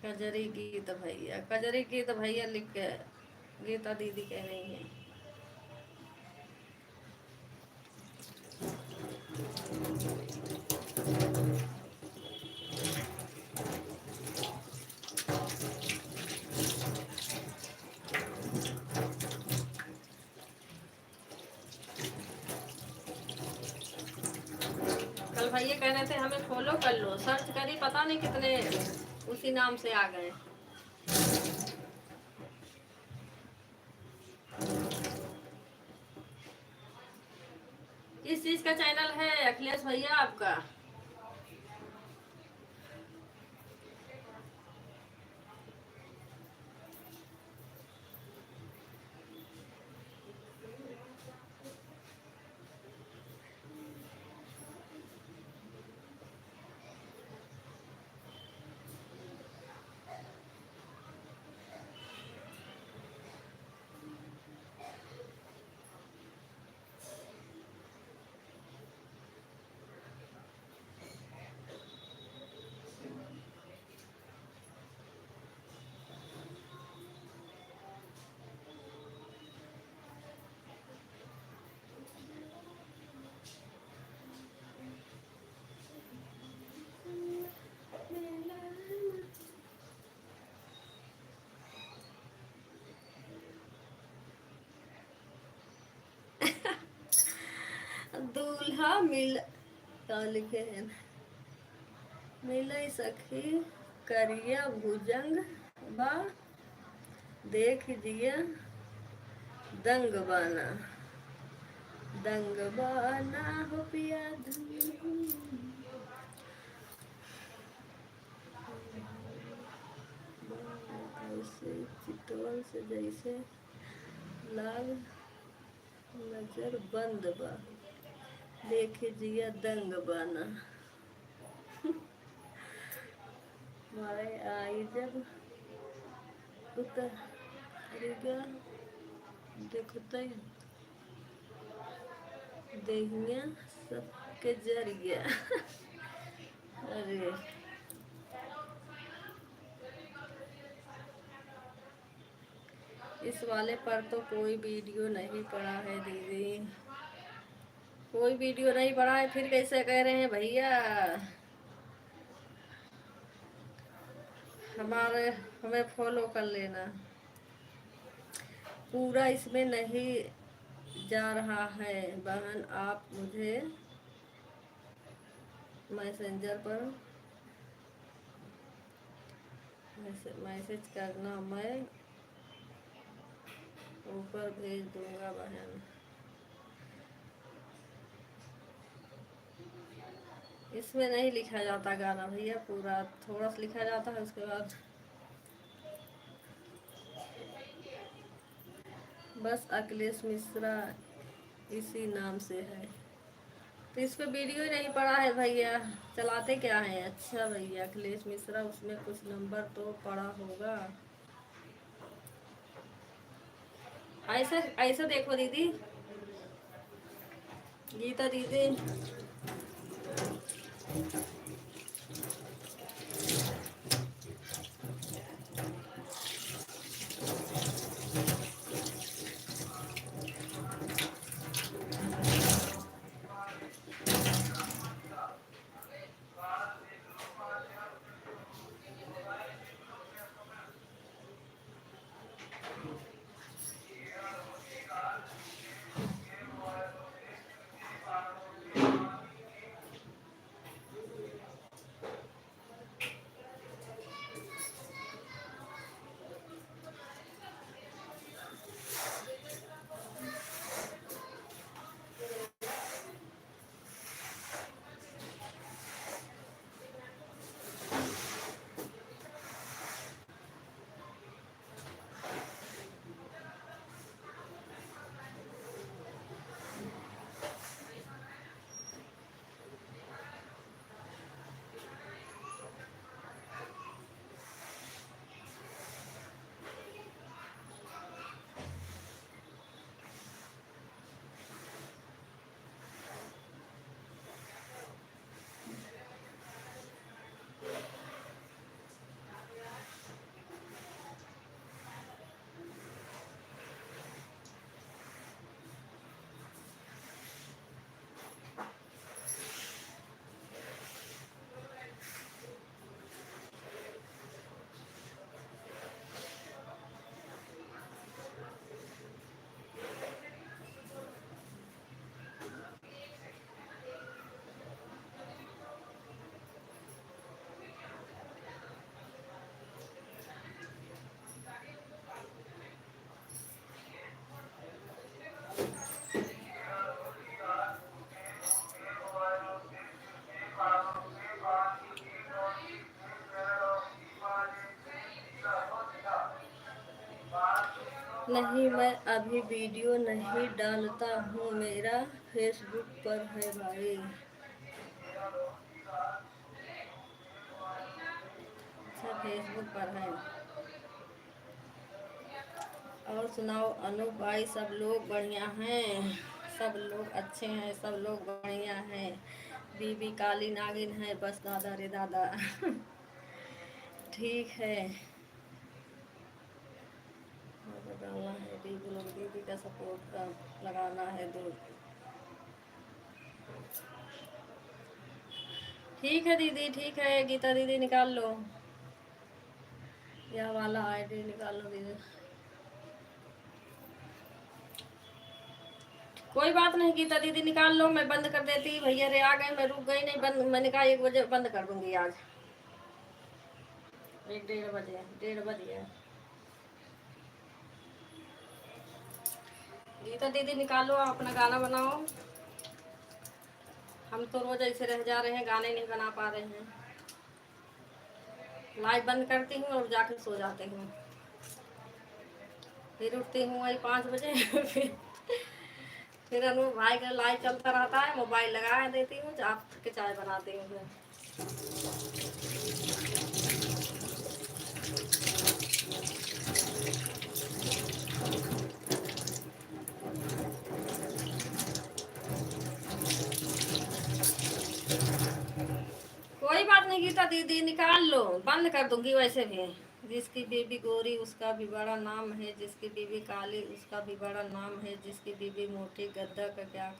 कजरी गीत भैया, कजरी गीत भैया लिख के गीता दीदी कह रही है। कल भैया कह रहे थे हमें फॉलो कर लो, सर्च करी पता नहीं कितने उसी नाम से आ गए। किस चीज का चैनल है अखिलेश भैया आपका? दूल्हा मिल का लिखे हैं, मिले सखी करिया भुजंग बा, देख दिया दंग बाना, दंग बाना हो पिया ऐसे चितवन से जैसे लाल नजर बंद बा, देख जिया दंग बाना। माए आई जब उतरिगा देखते देहिया सबके जरिया। अरे इस वाले पर तो कोई वीडियो नहीं पड़ा है दीदी, कोई वीडियो नहीं पड़ा है, फिर कैसे कह रहे हैं भैया? हमें फॉलो कर लेना। पूरा इसमें नहीं जा रहा है बहन, आप मुझे मैसेंजर पर मैसेज करना, मैं ऊपर भेज दूंगा बहन। इसमें नहीं लिखा जाता गाना भैया, पूरा थोड़ा सा लिखा जाता है, उसके बाद बस अखिलेश मिश्रा इसी नाम से है। तो इस पे वीडियो ही नहीं पड़ा है भैया, चलाते क्या है। अच्छा भैया अखिलेश मिश्रा, उसमें कुछ नंबर तो पड़ा होगा। ऐसा ऐसा देखो दीदी, गीता दीदी, नहीं मैं अभी वीडियो नहीं डालता हूँ, मेरा फेसबुक पर है भाई। अच्छा फेसबुक पर है। और सुनाओ अनु भाई, सब लोग बढ़िया हैं, सब लोग अच्छे हैं, सब लोग बढ़िया हैं। बीबी काली नागिन है बस दादा रे दादा। ठीक है। डालना है दीदी लोग, दीदी का सपोर्ट का लगाना है दूर। ठीक है दीदी, ठीक है गीता दीदी, निकाल लो यह वाला आईडी, निकाल लो दीदी। कोई बात नहीं गीता दीदी, निकाल लो, मैं बंद कर देती। भैया रे आ गए, मैं रुक गई नहीं, बंद मैंने कहा 1 बजे बंद कर दूंगी आज। 1 1:30 बजे, 1:30 बजे। गीता दीदी निकालो, अपना गाना बनाओ। हम तो रोज ऐसे रह जा रहे हैं, गाने नहीं बना पा रहे हैं। लाइव बंद करती हूँ और जाकर सो जाती हूँ, फिर उठती हूँ वही 5 बजे। फिर अनु भाई का लाइव चलता रहता है, मोबाइल लगा देती हूँ, चाप के चाय बनाती हूँ फिर। कोई बात नहीं गीता दीदी, निकाल लो, बंद कर दूंगी वैसे भी। जिसकी बीबी गोरी उसका भी बड़ा नाम है, जिसकी बीबी काली उसका भी बड़ा नाम है, जिसकी बीबी मोटी गद्दा का क्या।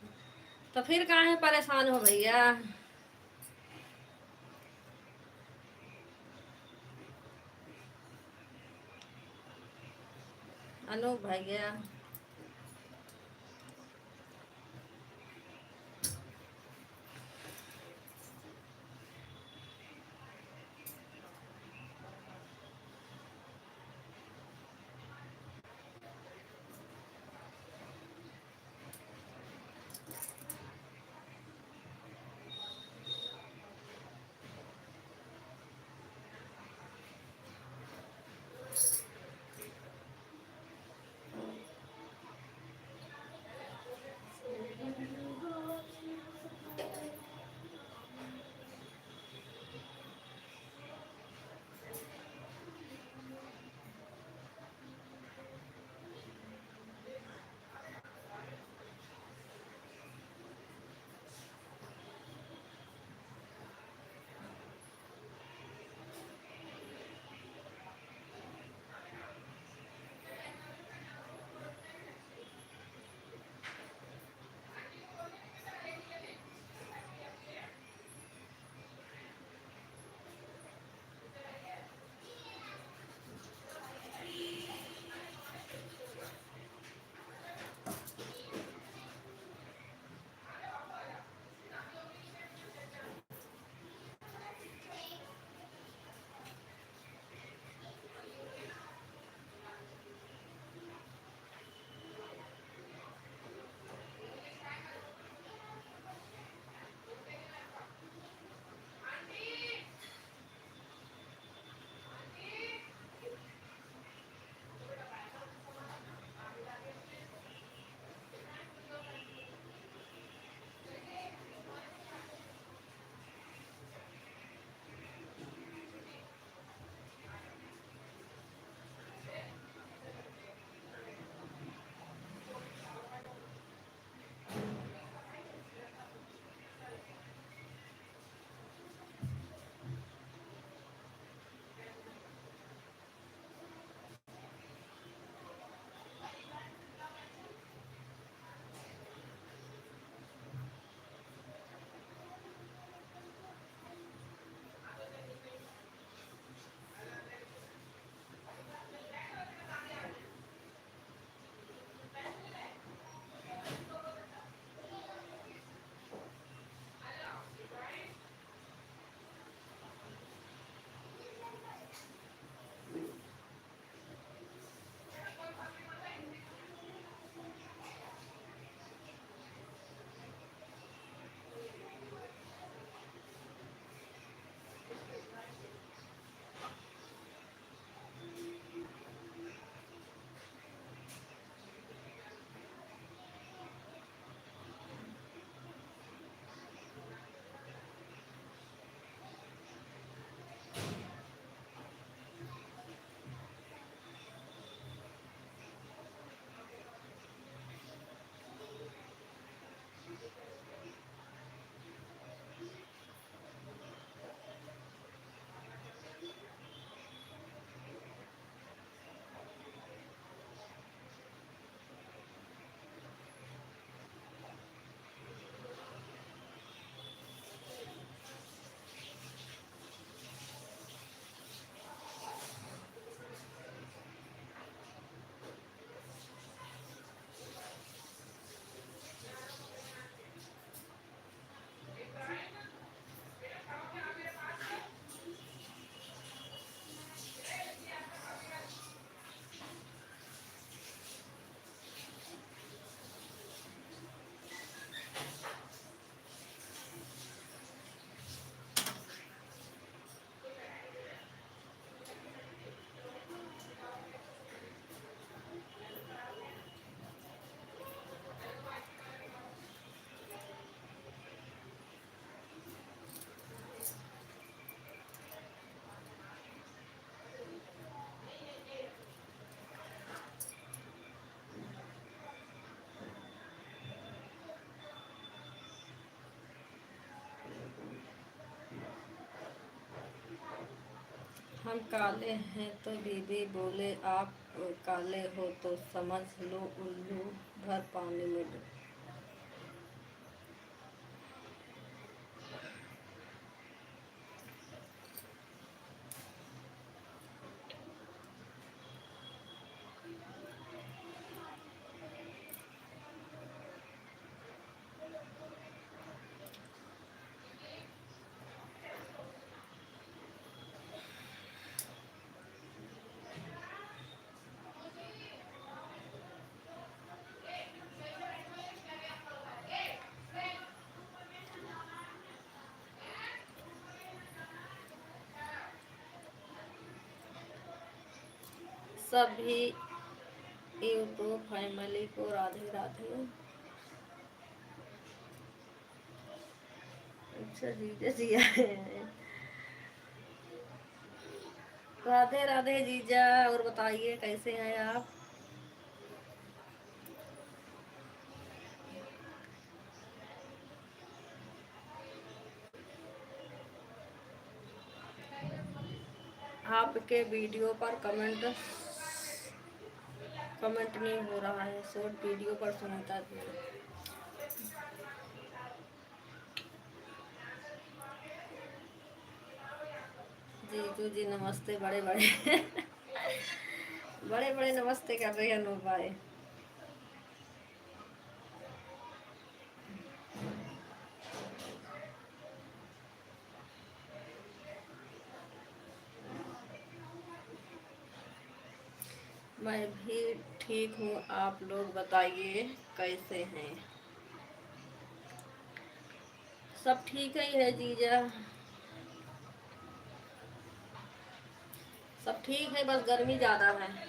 तो फिर काहे परेशान हो भैया। अनूप भैया हम काले हैं तो बीबी बोले आप काले हो तो समझ लो उल्लू भर पानी में डूब। सभी यूट्यूब फैमिली को राधे राधे। अच्छा जीजा जी आए हैं। राधे राधे जीजा, और बताइए कैसे हैं आप। आपके वीडियो पर कमेंट नहीं हो रहा है। शॉर्ट वीडियो पर सुनता भी। जीजू जी नमस्ते। बड़े बड़े बड़े बड़े नमस्ते कर रहे हैं अनूप भाई। मैं भी ठीक हूँ, आप लोग बताइए कैसे हैं। सब ठीक ही है जीजा, सब ठीक है, बस गर्मी ज़्यादा है।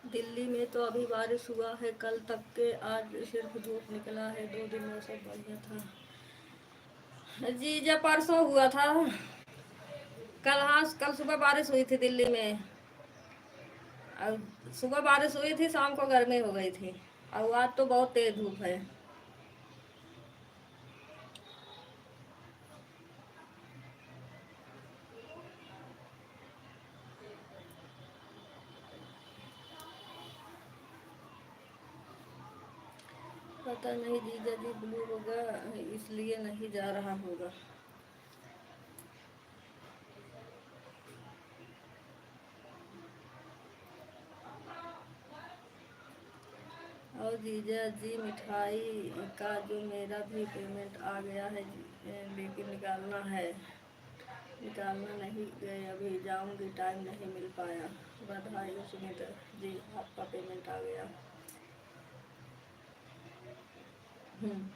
दिल्ली में तो अभी बारिश हुआ है, कल तक के, आज सिर्फ धूप निकला है। 2 दिन में सब बढ़िया था। जीजा परसों हुआ था। कल, हाँ कल सुबह बारिश हुई थी दिल्ली में। और सुबह बारिश हुई थी, शाम को गर्मी हो गई थी। और आज तो बहुत तेज धूप है। पता नहीं जीजा जी, ब्लू होगा इसलिए नहीं जा रहा होगा। और जीजा जी, मिठाई का जो मेरा भी पेमेंट आ गया है लेकिन निकालना नहीं गए, अभी जाऊंगी, टाइम नहीं मिल पाया। बधाई सुमित जी, आपका पेमेंट आ गया। हम्म।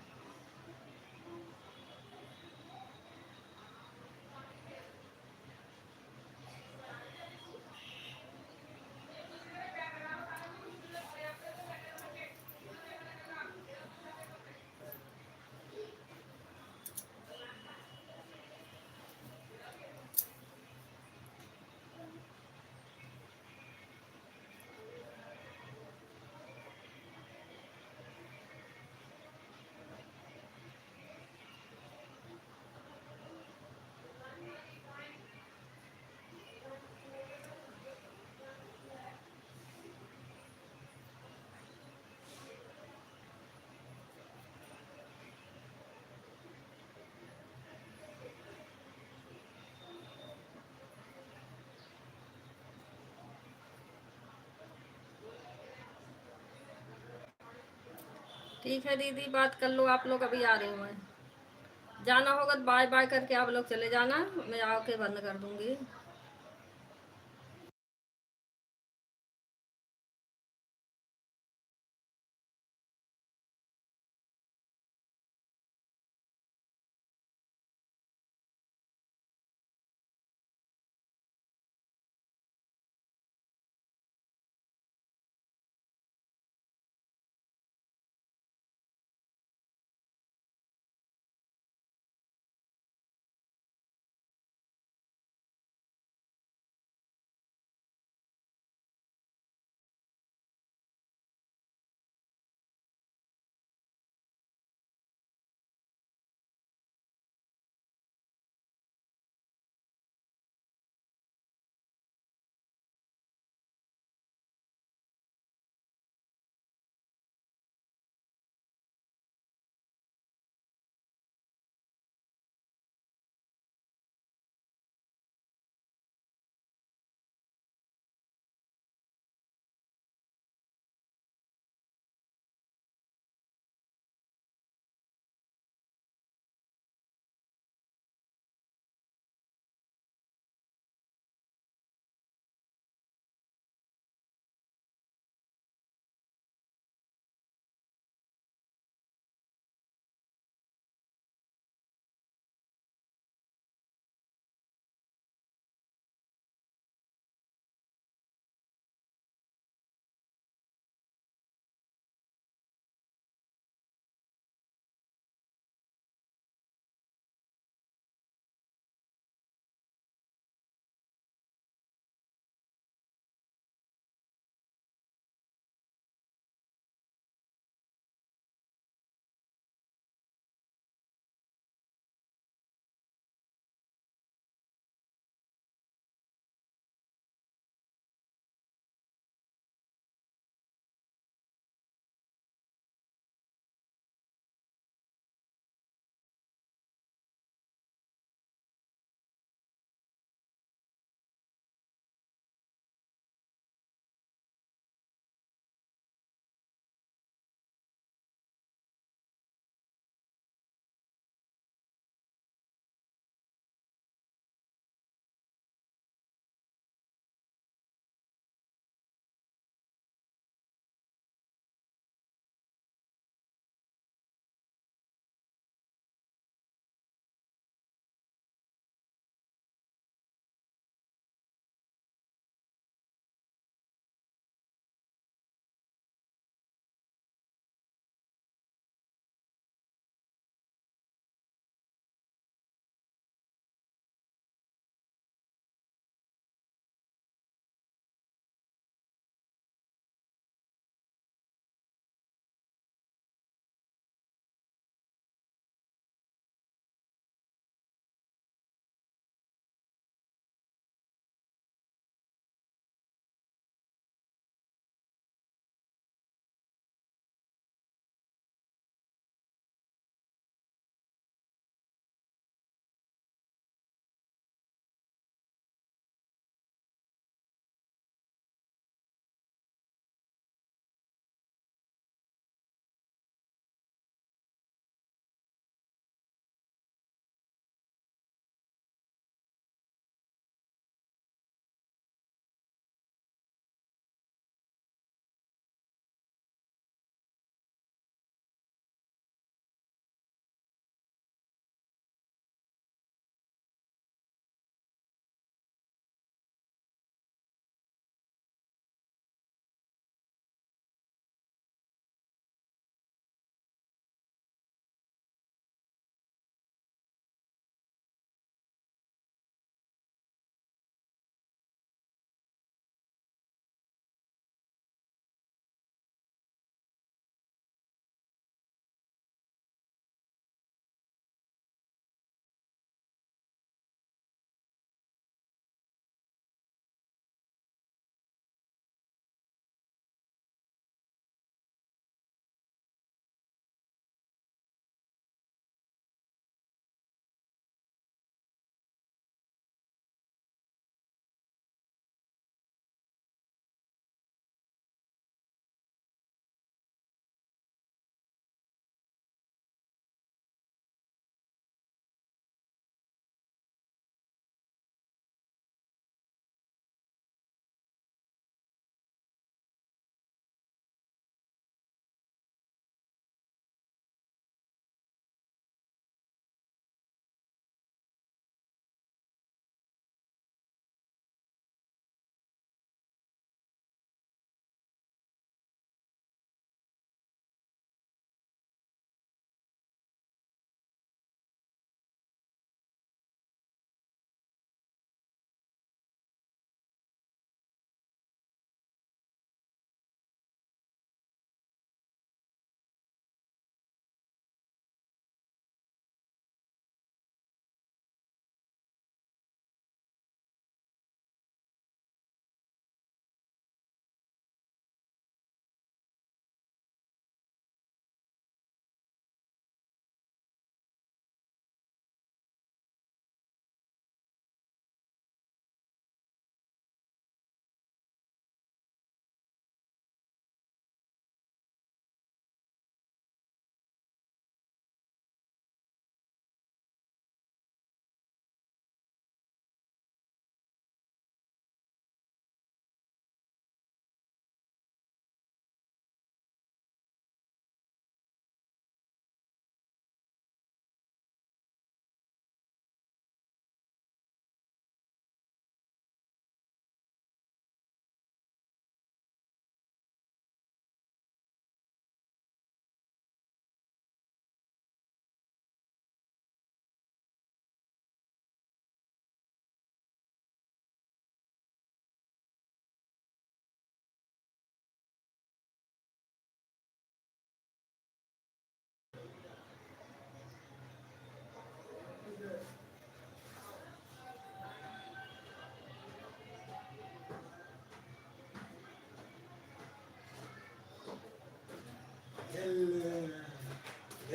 ठीक है दीदी, बात कर लो आप लोग, अभी आ रही हूँ मैं। जाना होगा तो बाय बाय करके आप लोग चले जाना, मैं आके बंद कर दूंगी।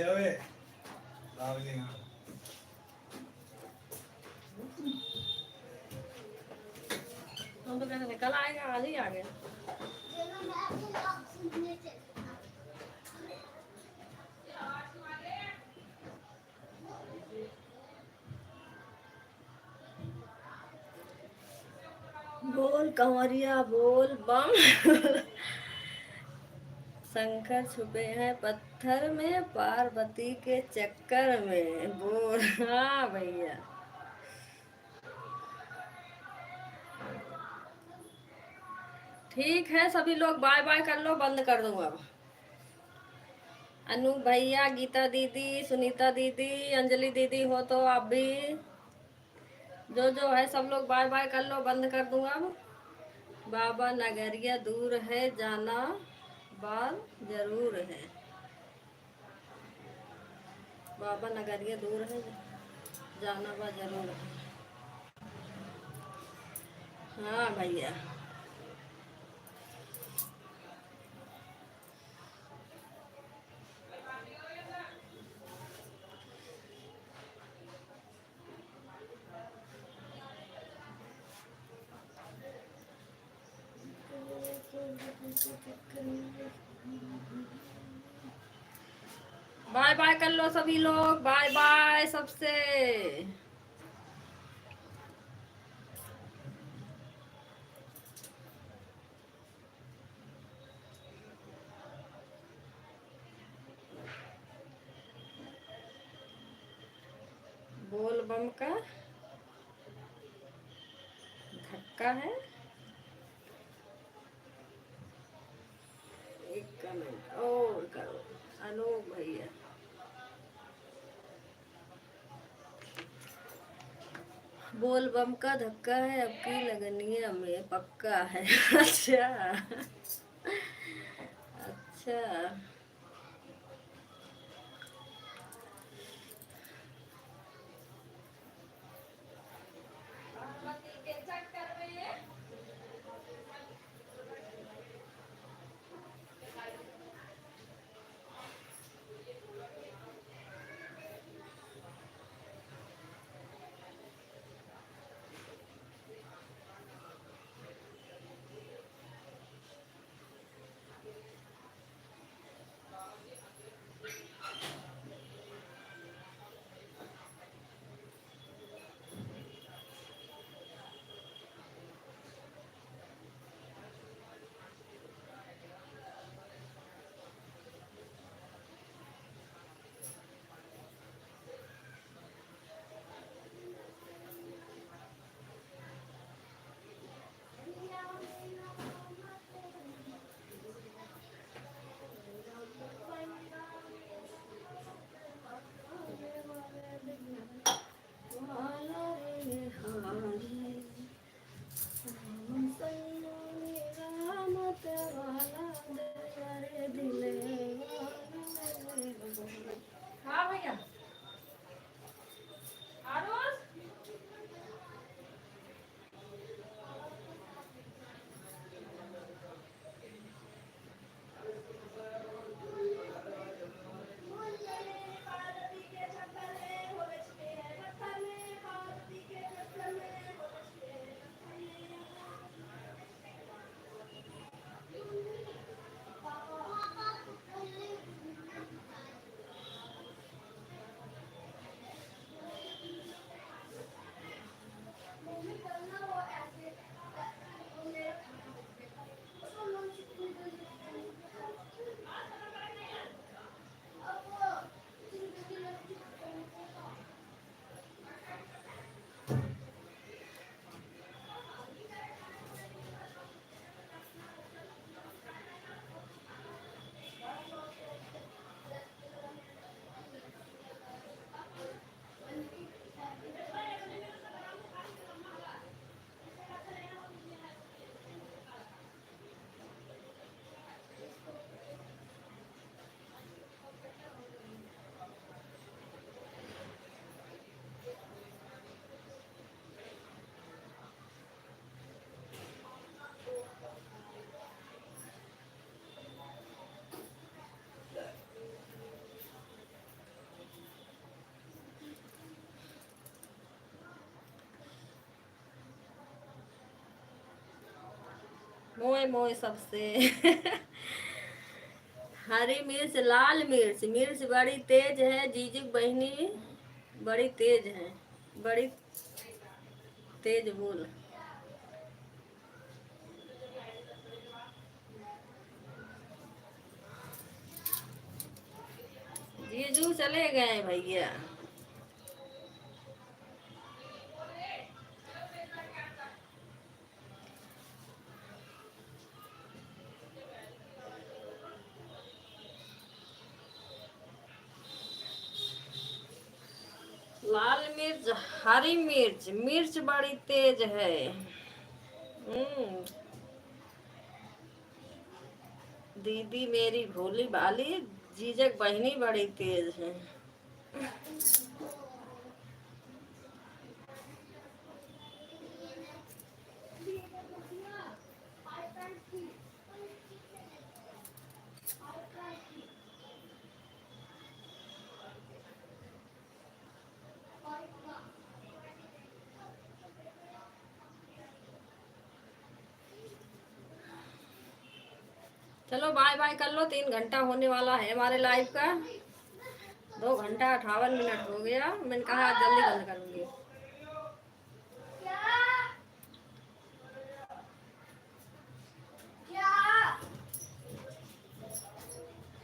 ले ओए दार्जिलिंग हाँ। हम तो कहते निकल आएगा, आज ही आ गया। चलो मैं अपने ब्लॉग सुनने चलती हूँ। बोल कंवरिया बोल बम। शंकर छुपे हैं पत्थर में पार्वती के चक्कर में, बोल। हाँ भैया। ठीक है सभी लोग, बाय बाय कर लो, बंद कर दूंगा अब। अनु भैया, गीता दीदी, सुनीता दीदी, अंजलि दीदी हो तो आप भी, जो है सब लोग बाय बाय कर लो, बंद कर दूंगा अब। बाबा नगरिया दूर है, जाना बार जरूर है। बाबा नगरिया दूर है, जाना बार जरूर है। हाँ भैया। बाय बाय कर लो सभी लोग, बाय बाय सबसे। बोल बम का धक्का है, एक कमेंट और करो अनूप भैया। बोल बम का धक्का है, अब की लगनिया में पक्का है। अच्छा अच्छा। मोए मोए सबसे। हरी मिर्च, लाल मिर्च, मिर्च बड़ी तेज है, जीजू बहनी बड़ी तेज है, बड़ी तेज बोल। जीजू चले गए भैया। लाल मिर्च, हरी मिर्च, मिर्च बड़ी तेज है। हम्म। दीदी मेरी भोली भाली, जीजक बहनी बड़ी तेज है। चलो बाय बाय कर लो, 3 घंटा होने वाला है हमारे लाइव का। 2 घंटा 58 मिनट हो गया, मैंने कहा आज जल्दी बंद करूंगी।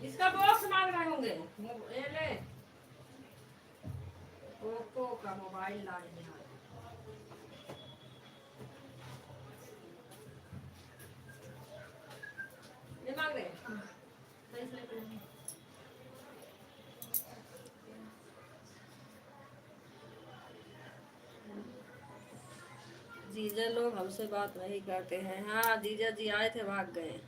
इसका बॉक्स मांग रहे होंगे। ये ले, ओप्पो का मोबाइल लाए हैं आज। ये मांग रहे हैं। सही से लेते हैं। जीजा लोग हमसे बात नहीं करते हैं। हाँ जीजा जी आए थे, भाग गए।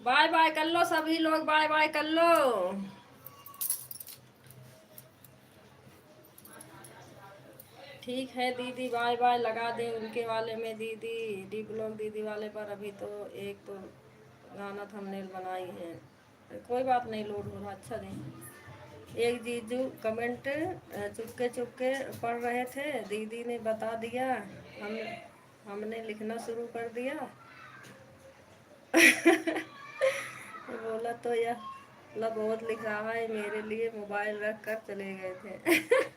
बाय बाय कर लो सभी लोग, बाय बाय कर लो। ठीक है दीदी, बाय बाय लगा दें उनके वाले में दीदी, डी ब्लॉग दीदी वाले पर। अभी तो एक तो गाना थंबनेल बनाई है, कोई बात नहीं, लोड हो रहा। अच्छा दें। एक जीजू कमेंट चुपके चुपके पढ़ रहे थे, दीदी ने बता दिया, हम हमने लिखना शुरू कर दिया। बोला तो यह बहुत लिख रहा है मेरे लिए, मोबाइल रख कर चले गए थे।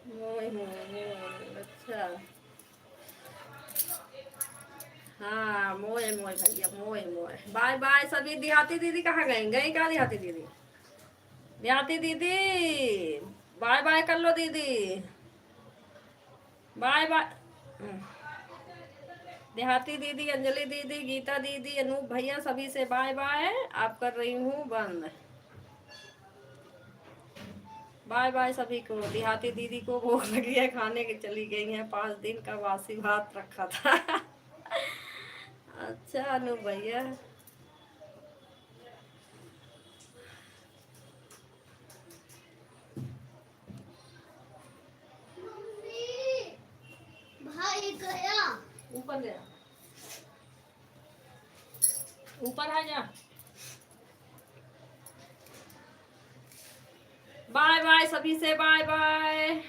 मोए मोए मोए, अच्छा। हाँ मोए मोए भैया, मोए मोए। बाय बाय सभी। देहाती दीदी कहाँ गई? गई कहाँ देहाती दीदी? देहाती दीदी बाय बाय कर लो दीदी, बाय बाय। देहाती दीदी, अंजलि दीदी, गीता दीदी, अनूप भैया, सभी से बाय बाय। आप कर रही हूँ बंद। बाय बाय सभी को। देहाती दीदी को भूख लगी है, खाने की चली गई है, 5 दिन का बासी भात रखा था। अच्छा अनूप भैया। भाई गया ऊपर गया, ऊपर आ जा। बाय बाय सभी से, बाय बाय।